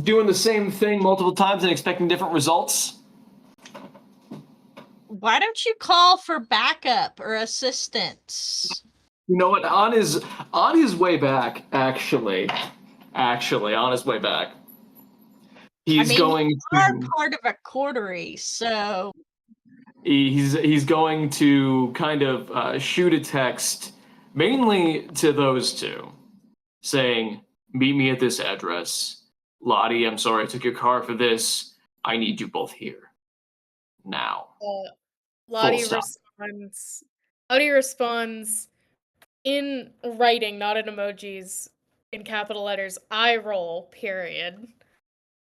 doing the same thing multiple times and expecting different results. Why don't you call for backup or assistance? You know what? On his way back, actually, on his way back, he's going you are to part of a coterie, so he's going to kind of shoot a text mainly to those two, saying, "Meet me at this address. Lottie, I'm sorry I took your car for this. I need you both here now." Lottie stop. responds. Lottie responds in writing, not in emojis, in capital letters. I roll. Period.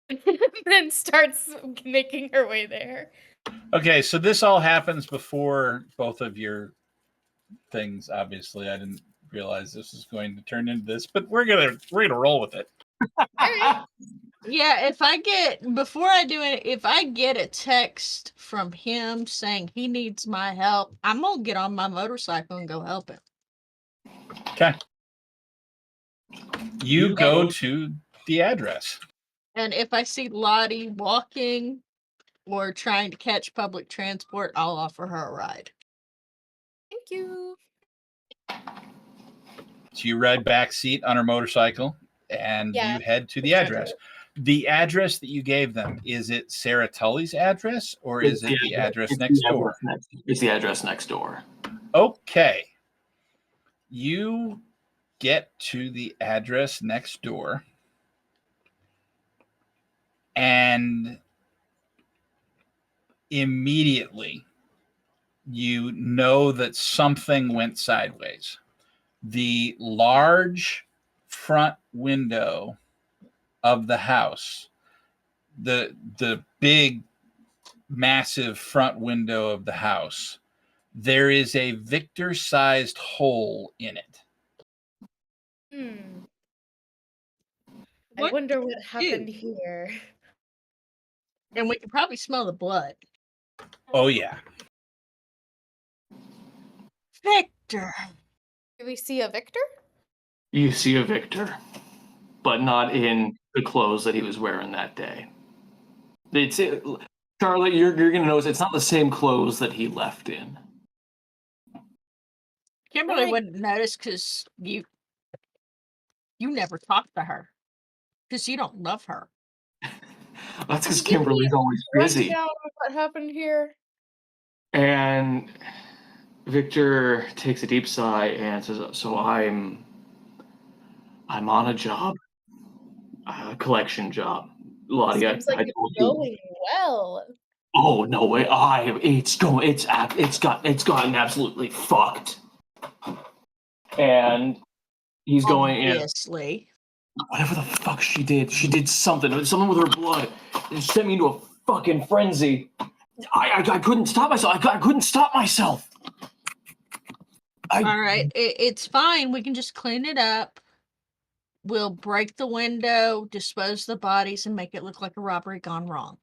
And then starts making her way there. Okay, so this all happens before both of your things. Obviously, I didn't realize this was going to turn into this, but we're gonna roll with it. All right. yeah, if I get a text from him saying he needs my help, I'm gonna get on my motorcycle and go help him. Okay. You go to the address. And if I see Lottie walking or trying to catch public transport, I'll offer her a ride. Thank you. So you ride back seat on her motorcycle and Yeah, you head to the address. The address that you gave them, is it Sarah Tully's address or is it the address next door? It's the address next door. Okay. You get to the address next door and immediately you know that something went sideways. The large front window of the house, the big massive front window of the house, there is a Victor-sized hole in it. I wonder what happened here. And we can probably smell the blood. Oh yeah. Victor. Do we see a Victor? You see a Victor, but not in the clothes that he was wearing that day. Charlotte, you're going to notice it's not the same clothes that he left in. Kimberly Right. wouldn't notice because you never talk to her because you don't love her. That's because Just give me Kimberly's always a busy. rundown of what happened here. And Victor takes a deep sigh and says, "So I'm on a job, a collection job. Lottie, I Seems like it's told you." going well. Oh no way! It's gotten absolutely fucked. And he's going in. Obviously. Whatever the fuck she did something with her blood. It sent me into a fucking frenzy. I couldn't stop myself. I couldn't stop myself. All right, it's fine. We can just clean it up. We'll break the window, dispose the bodies, and make it look like a robbery gone wrong.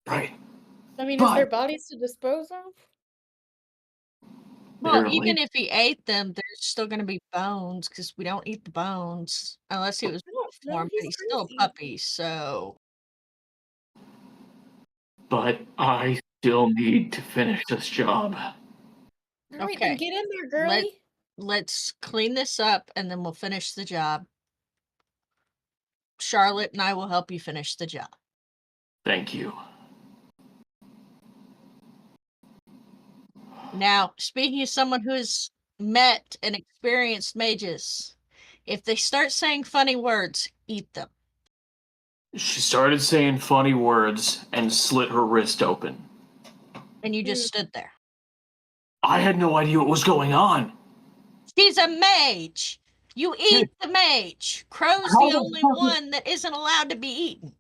Right. I mean, is there bodies to dispose of? Well, Barely. even if he ate them, there's still going to be bones because we don't eat the bones unless he was No, formed, but he's he's still a crazy. puppy, so. But I still need to finish this job. All right, Okay. then get in there, girlie. Let's clean this up and then we'll finish the job. Charlotte and I will help you finish the job. Thank you. Now, speaking of someone who has met and experienced mages, if they start saying funny words, eat them. She started saying funny words and slit her wrist open. And you just stood there. I had no idea what was going on. She's a mage. You eat the mage. Crow's the only one that isn't allowed to be eaten.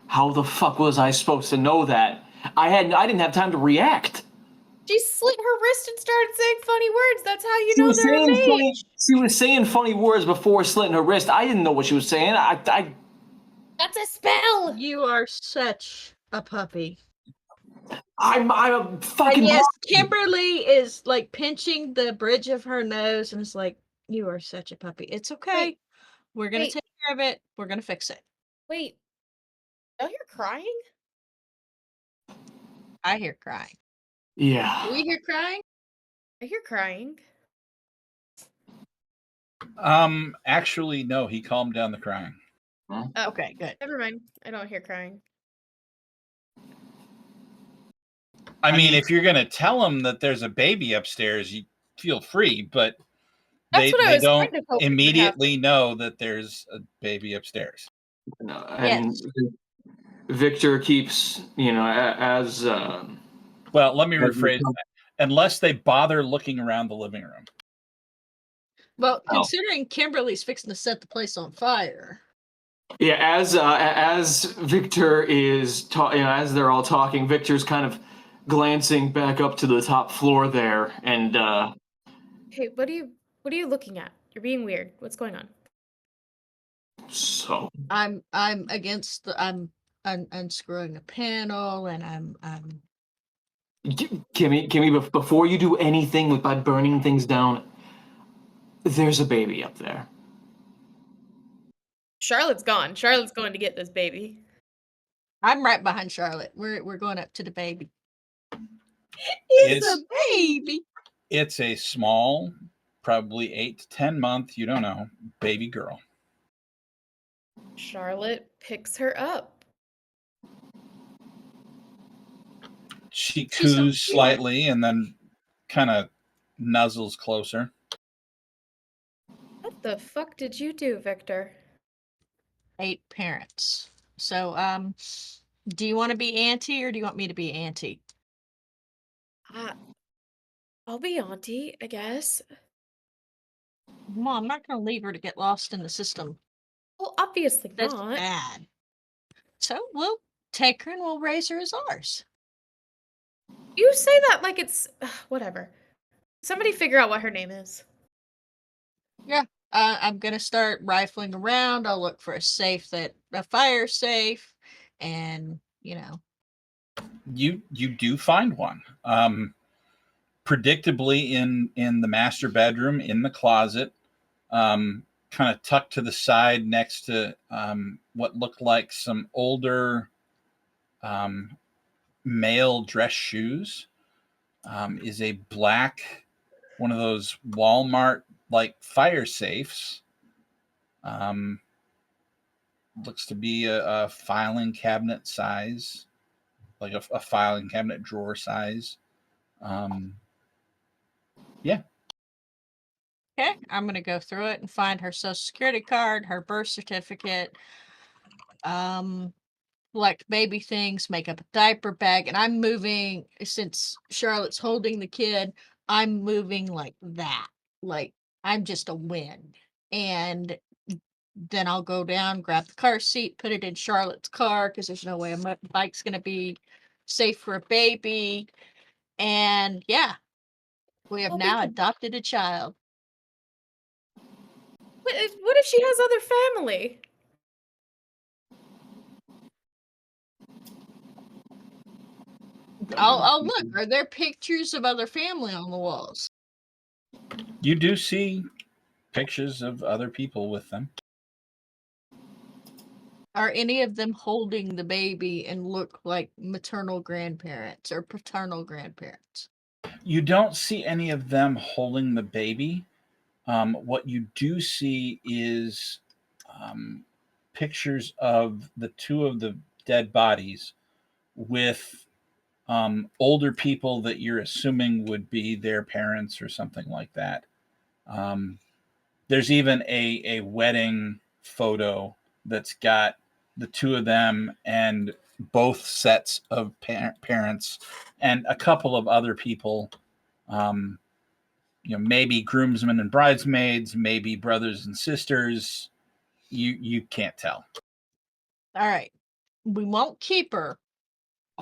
How the fuck was I supposed to know that? I didn't have time to react. She slit her wrist and started saying funny words. That's how you know they're a mage. She was saying funny words before slitting her wrist. I didn't know what she was saying. That's a spell. You are such a puppy. I'm a fucking. Yes, Kimberly is like pinching the bridge of her nose and is like, "You are such a puppy. It's okay. We're gonna wait. take care of it. We're gonna fix it." Wait. Y'all hear crying? I hear crying. Yeah. Do we hear crying? I hear crying. Actually, no, he calmed down the crying. Oh, Okay, good. never mind. I don't hear crying. I mean, if you're gonna tell him that there's a baby upstairs, you feel free, but That's what I they was don't kind of hoping would immediately happen. know that there's a baby upstairs. No, Yes. and Victor keeps, as Well, let me rephrase that. Unless they bother looking around the living room. Well, Oh. considering Kimberly's fixing to set the place on fire. Yeah, as Victor is as they're all talking, Victor's kind of glancing back up to the top floor there, and Hey, what are you looking at? You're being weird. What's going on? so I'm against the I'm unscrewing a panel and I'm Kimmy, before you do anything by burning things down, there's a baby up there. Charlotte's gone. Charlotte's going to get this baby. I'm right behind Charlotte. We're going up to the baby. It's a baby. It's a small, probably 8 to 10 month, you don't know, baby girl. Charlotte picks her up. She She's so coos cute. slightly and then kind of nuzzles closer. What the fuck did you do, Victor? 8 parents. So do you want to be auntie or do you want me to be auntie? I'll be auntie, I guess. Mom, I'm not gonna leave her to get lost in the system. Well, obviously That's not. bad. So we'll take her and we'll raise her as ours. You say that like it's whatever. Somebody figure out what her name is. Yeah. I'm gonna start rifling around. I'll look for a fire safe, and You do find one. Predictably in the master bedroom, in the closet, kind of tucked to the side next to what looked like some older male dress shoes, is a black, one of those Walmart like fire safes. Um, Looks to be a filing cabinet size, like a filing cabinet drawer size. Yeah. Okay, I'm gonna go through it and find her social security card, her birth certificate, um, like baby things, make up a diaper bag, and I'm moving since Charlotte's holding the kid, I'm moving like that. Like I'm just a wind. And then I'll go down, grab the car seat, put it in Charlotte's car because there's no way a bike's gonna be safe for a baby. And yeah, we have Oh, now adopted a child. what if she has other family? I'll look. Are there pictures of other family on the walls? You do see pictures of other people with them. Are any of them holding the baby and look like maternal grandparents or paternal grandparents? You don't see any of them holding the baby. What you do see is um, pictures of the two of the dead bodies with older people that you're assuming would be their parents or something like that. Um, there's even a wedding photo that's got the two of them and both sets of parents and a couple of other people. Um, maybe groomsmen and bridesmaids, maybe brothers and sisters. You can't tell. All right. We won't keep her.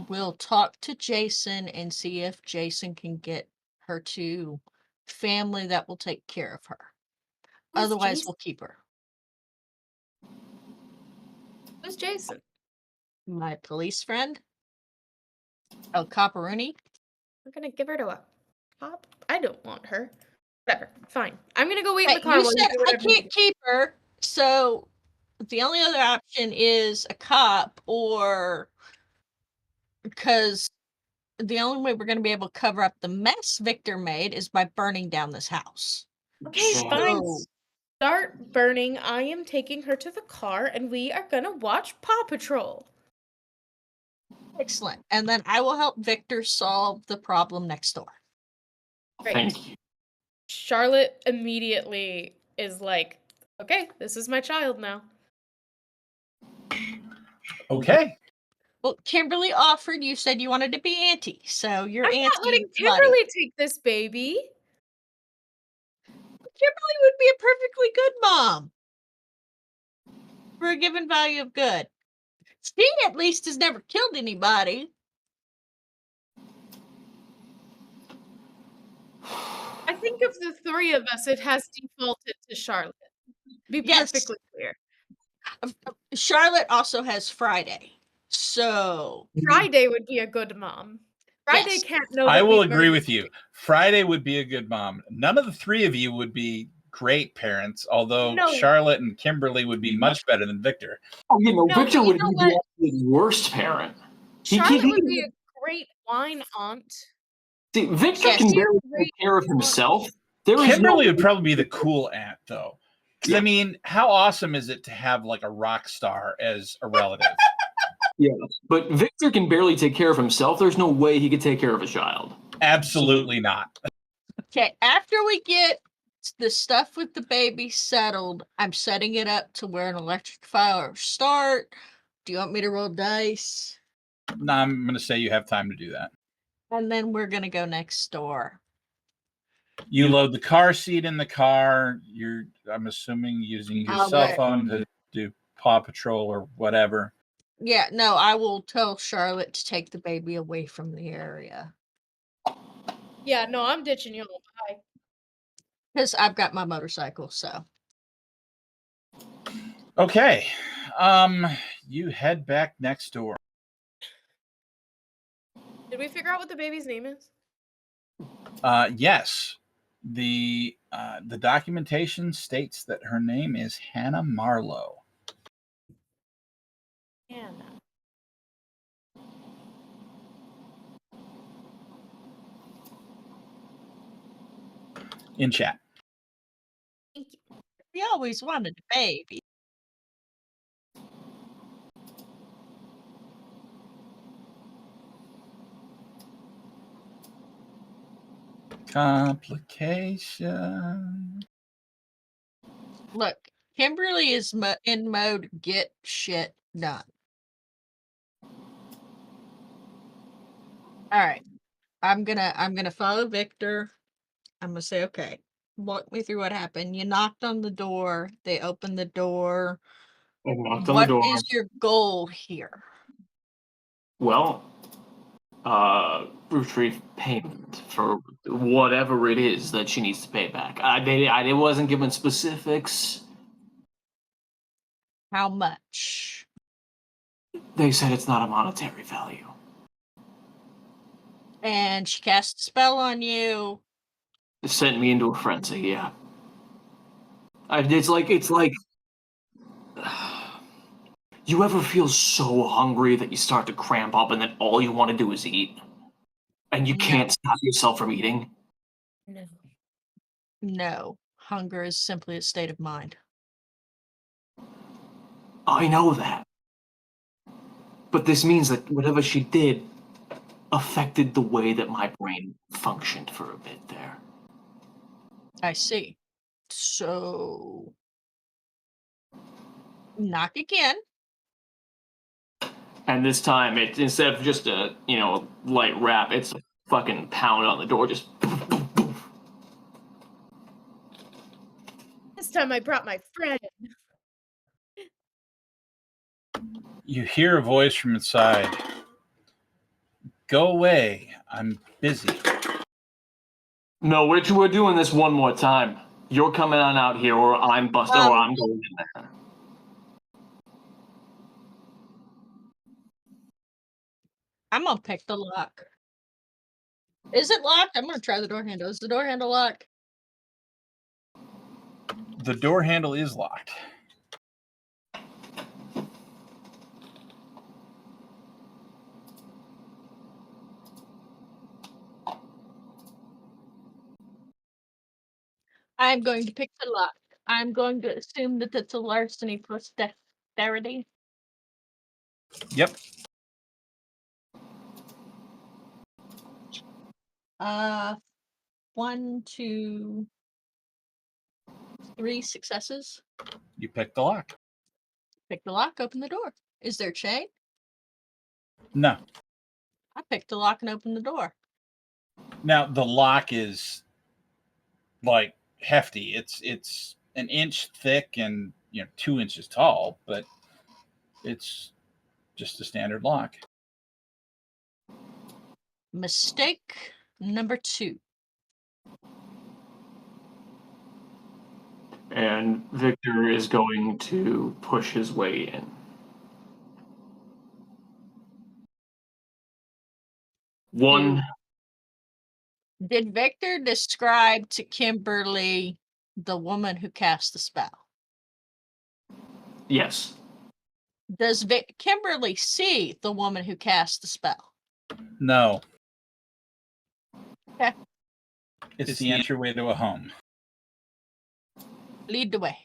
We'll talk to Jason and see if Jason can get her to family that will take care of her. Who's Otherwise, Jason? we'll keep her. Who's Jason? My police friend? Oh, Copperoonie? We're gonna give her to a cop? I don't want her. Whatever. Fine. I'm gonna go wait in Hey, the car you while you said do I whatever you do. can't keep her, so the only other option is a cop, or because the only way we're going to be able to cover up the mess Victor made is by burning down this house. Okay, Shit. fine. So, Start burning. I am taking her to the car, and we are gonna watch Paw Patrol. excellent. And then I will help Victor solve the problem next door. Great. Thank you. Charlotte immediately is like, okay, this is my child now. Okay. Well, Kimberly offered, you said you wanted to be auntie, so you're I'm auntie not letting buddy. Kimberly take this baby. Kimberly would be a perfectly good mom for a given value of good. She at least has never killed anybody. I think of the three of us, it has defaulted to Charlotte. Be Yes. perfectly clear. Charlotte also has Friday. So, Friday would be a good mom. Friday yes. can't know I that will we agree murdered with you. Friday would be a good mom. None of the three of you would be great parents, although No. Charlotte and Kimberly would be much better than Victor. Oh, No, Victor but you would know be what? the absolute worst parent. Charlotte would be a great wine aunt. See, Victor Yes. can She's barely great take care of aunt. himself. There is Kimberly no would probably be the cool aunt, though. Because, I mean, how awesome is it to have like a rock star as a relative? Yeah, but Victor can barely take care of himself. There's no way he could take care of a child. Absolutely not. Okay, after we get the stuff with the baby settled, I'm setting it up to where an electric fire start. Do you want me to roll dice? No, I'm going to say you have time to do that. And then we're going to go next door. You load the car seat in the car. I'm assuming, using your cell Right. phone to do Paw Patrol or whatever. Yeah, no, I will tell Charlotte to take the baby away from the area. Yeah, no, I'm ditching you. Bye. Because I've got my motorcycle, so. Okay. You head back next door. Did we figure out what the baby's name is? Yes. The documentation states that her name is Hannah Marlowe. Anna. In chat. Thank you. We always wanted a baby. Complication. Look, Kimberly is in mode get shit done. All right. I'm gonna follow Victor. I'm gonna say, okay, walk me through what happened. You knocked on the door, they opened the door. I knocked on the What door. is your goal here? Well, retrieve payment for whatever it is that she needs to pay back. It wasn't given specifics. How much? They said it's not a monetary value. And she cast a spell on you. It sent me into a frenzy. Yeah. It's like. You ever feel so hungry that you start to cramp up and then all you want to do is eat? And you No. can't stop yourself from eating? No. No. Hunger is simply a state of mind. I know that. But this means that whatever she did affected the way that my brain functioned for a bit there. I see. So knock again. And this time, it instead of just a light rap, it's a fucking pound on the door, just. This time I brought my friend. You hear a voice from inside. Go away. I'm busy. No, we're doing this one more time. You're coming on out here, or I'm busting, or I'm going in there. I'm gonna pick the lock. Is it locked? I'm gonna try the door handle. Is the door handle locked? The door handle is locked. I'm going to pick the lock. I'm going to assume that it's a larceny plus dexterity. Yep. Uh, 1, 2, 3 successes. You picked the lock. Pick the lock, open the door. Is there chain? No. I picked the lock and opened the door. Now the lock is like hefty. It's an inch thick and 2 inches tall, but it's just a standard lock. Mistake number 2. And Victor is going to push his way in. One. Did Victor describe to Kimberly the woman who cast the spell? Yes. Does Kimberly see the woman who cast the spell? No. Okay. It's the entryway to a home. Lead the way.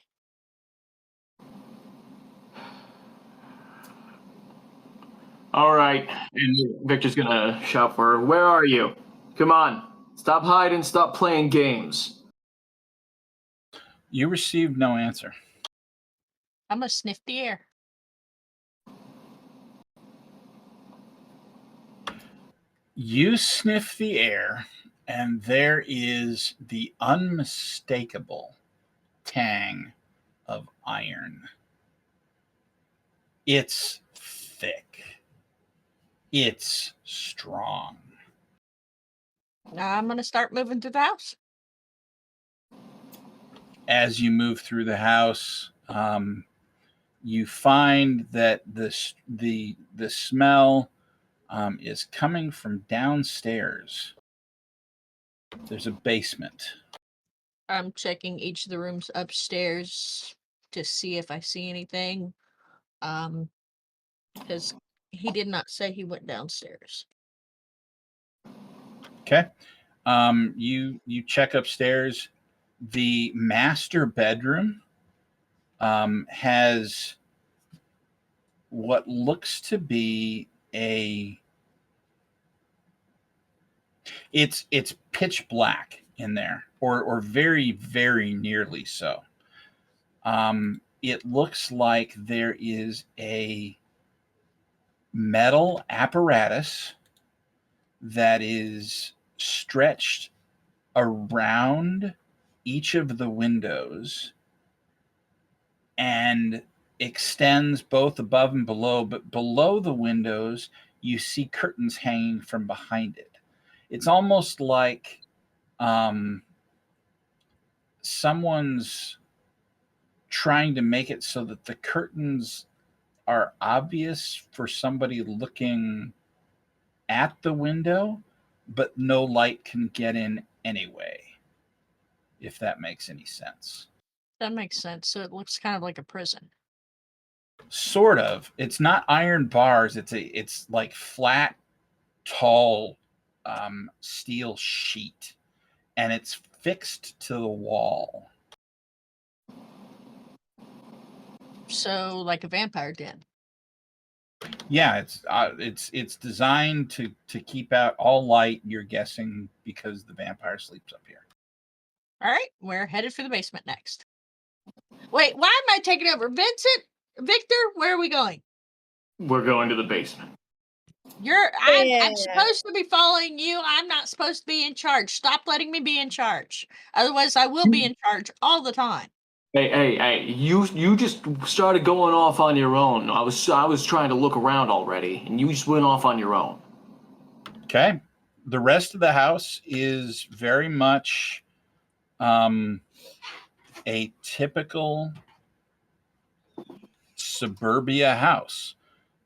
All right. And Victor's going to shout for her. Where are you? Come on. Stop hiding. Stop playing games. You received no answer. I'm gonna sniff the air. You sniff the air, and there is the unmistakable tang of iron. It's thick. It's strong. Now I'm gonna start moving through the house. As you move through the house, you find that the smell is coming from downstairs. There's a basement. I'm checking each of the rooms upstairs to see if I see anything. Because he did not say he went downstairs. Okay. You check upstairs. The master bedroom has what looks to be it's pitch black in there, or very, very nearly so. It looks like there is a metal apparatus that is stretched around each of the windows and extends both above and below, but below the windows you see curtains hanging from behind it. It's almost like someone's trying to make it so that the curtains are obvious for somebody looking at the window, but no light can get in anyway, if that makes any sense. That makes sense. So it looks kind of like a prison. Sort of. It's not iron bars. It's like flat, tall steel sheet, and it's fixed to the wall. So like a vampire den. Yeah, it's designed to keep out all light. You're guessing because the vampire sleeps up here. All right, we're headed for the basement next. Wait, why am I taking over? Victor, where are we going? We're going to the basement. I'm supposed to be following you. I'm not supposed to be in charge. Stop letting me be in charge. Otherwise, I will be in charge all the time. Hey! You just started going off on your own. I was trying to look around already, and you just went off on your own. Okay. The rest of the house is very much a typical suburbia house.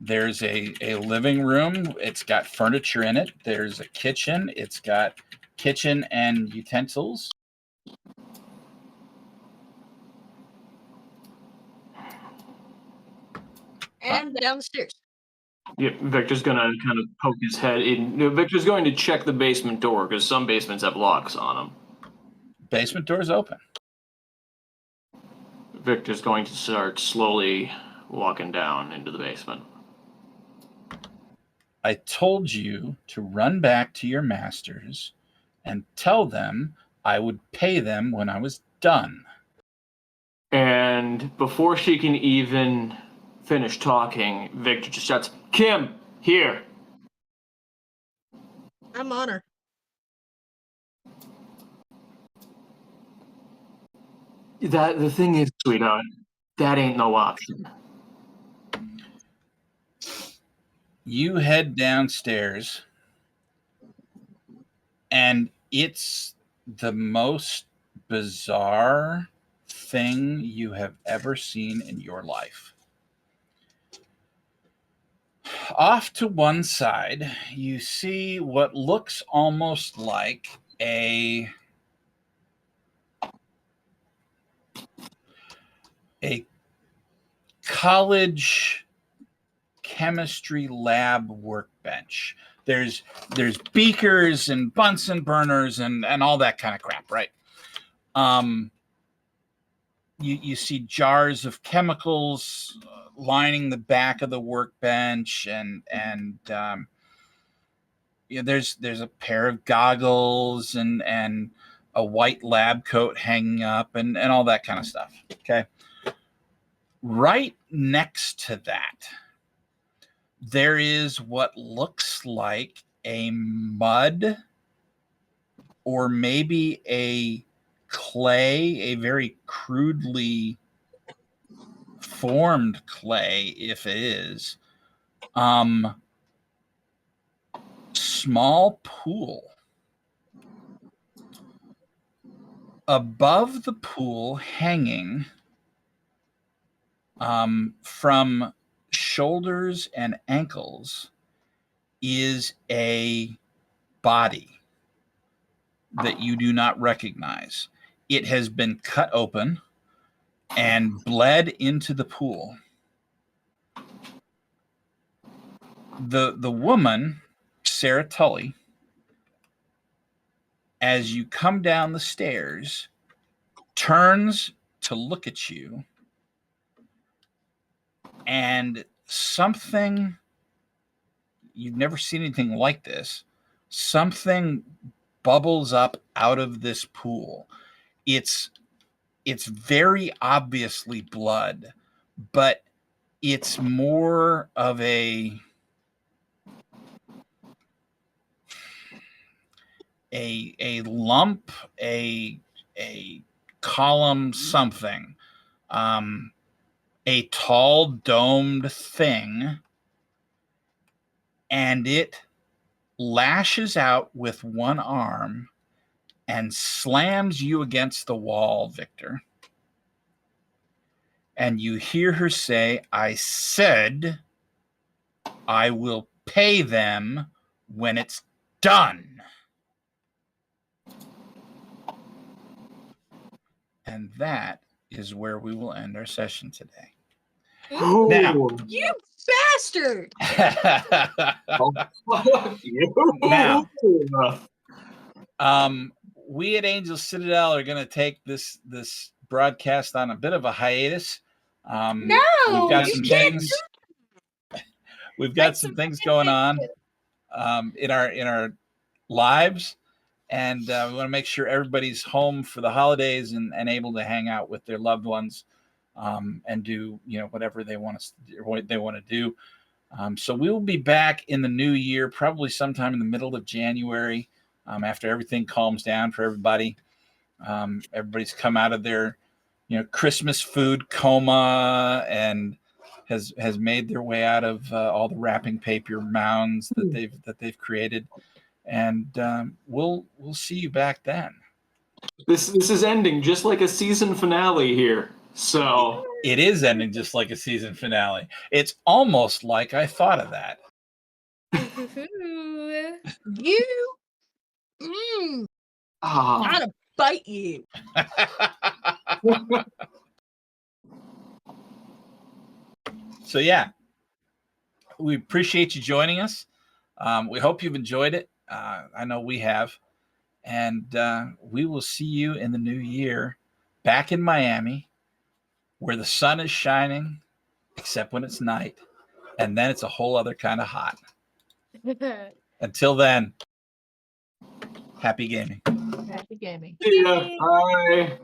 There's a living room. It's got furniture in it. There's a kitchen. It's got kitchen and utensils. And downstairs. Yeah, Victor's gonna kind of poke his head in. No, Victor's going to check the basement door because some basements have locks on them. Basement door's open. Victor's going to start slowly walking down into the basement. I told you to run back to your masters and tell them I would pay them when I was done. And before she can even finish talking, Victor just shouts, "Kim, here!" I'm on her. The thing is, sweetheart, that ain't no option. You head downstairs, and it's the most bizarre thing you have ever seen in your life. Off to one side, you see what looks almost like a college chemistry lab workbench. There's beakers and Bunsen burners and all that kind of crap, right? You see jars of chemicals lining the back of the workbench, and there's a pair of goggles and a white lab coat hanging up and all that kind of stuff. Okay. Right next to that, there is what looks like a mud or maybe a clay, a very crudely formed clay, if it is, small pool. Above the pool, hanging from shoulders and ankles, is a body that you do not recognize. It has been cut open and bled into the pool. The woman, Sarah Tully, as you come down the stairs, turns to look at you, and something, you've never seen anything like this, something bubbles up out of this pool. It's very obviously blood, but it's more of a lump, a column, something, a tall domed thing, and it lashes out with one arm and slams you against the wall, Victor. And you hear her say, "I said I will pay them when it's done." And that is where we will end our session today. Now, You bastard! Now, we at Angel Citadel are going to take this broadcast on a bit of a hiatus. No, we've got you some can't things. We've got some things going on in our lives, and we want to make sure everybody's home for the holidays and able to hang out with their loved ones and do whatever they want to do. So we will be back in the new year, probably sometime in the middle of January, after everything calms down for everybody. Everybody's come out of their Christmas food coma and has made their way out of all the wrapping paper mounds that they've created, and we'll see you back then. This is ending just like a season finale here. So it is ending just like a season finale. It's almost like I thought of that. You, gotta bite you. So yeah, we appreciate you joining us. We hope you've enjoyed it. I know we have. And we will see you in the new year back in Miami where the sun is shining, except when it's night. And then it's a whole other kind of hot. Until then, happy gaming. Happy gaming. yeah, bye.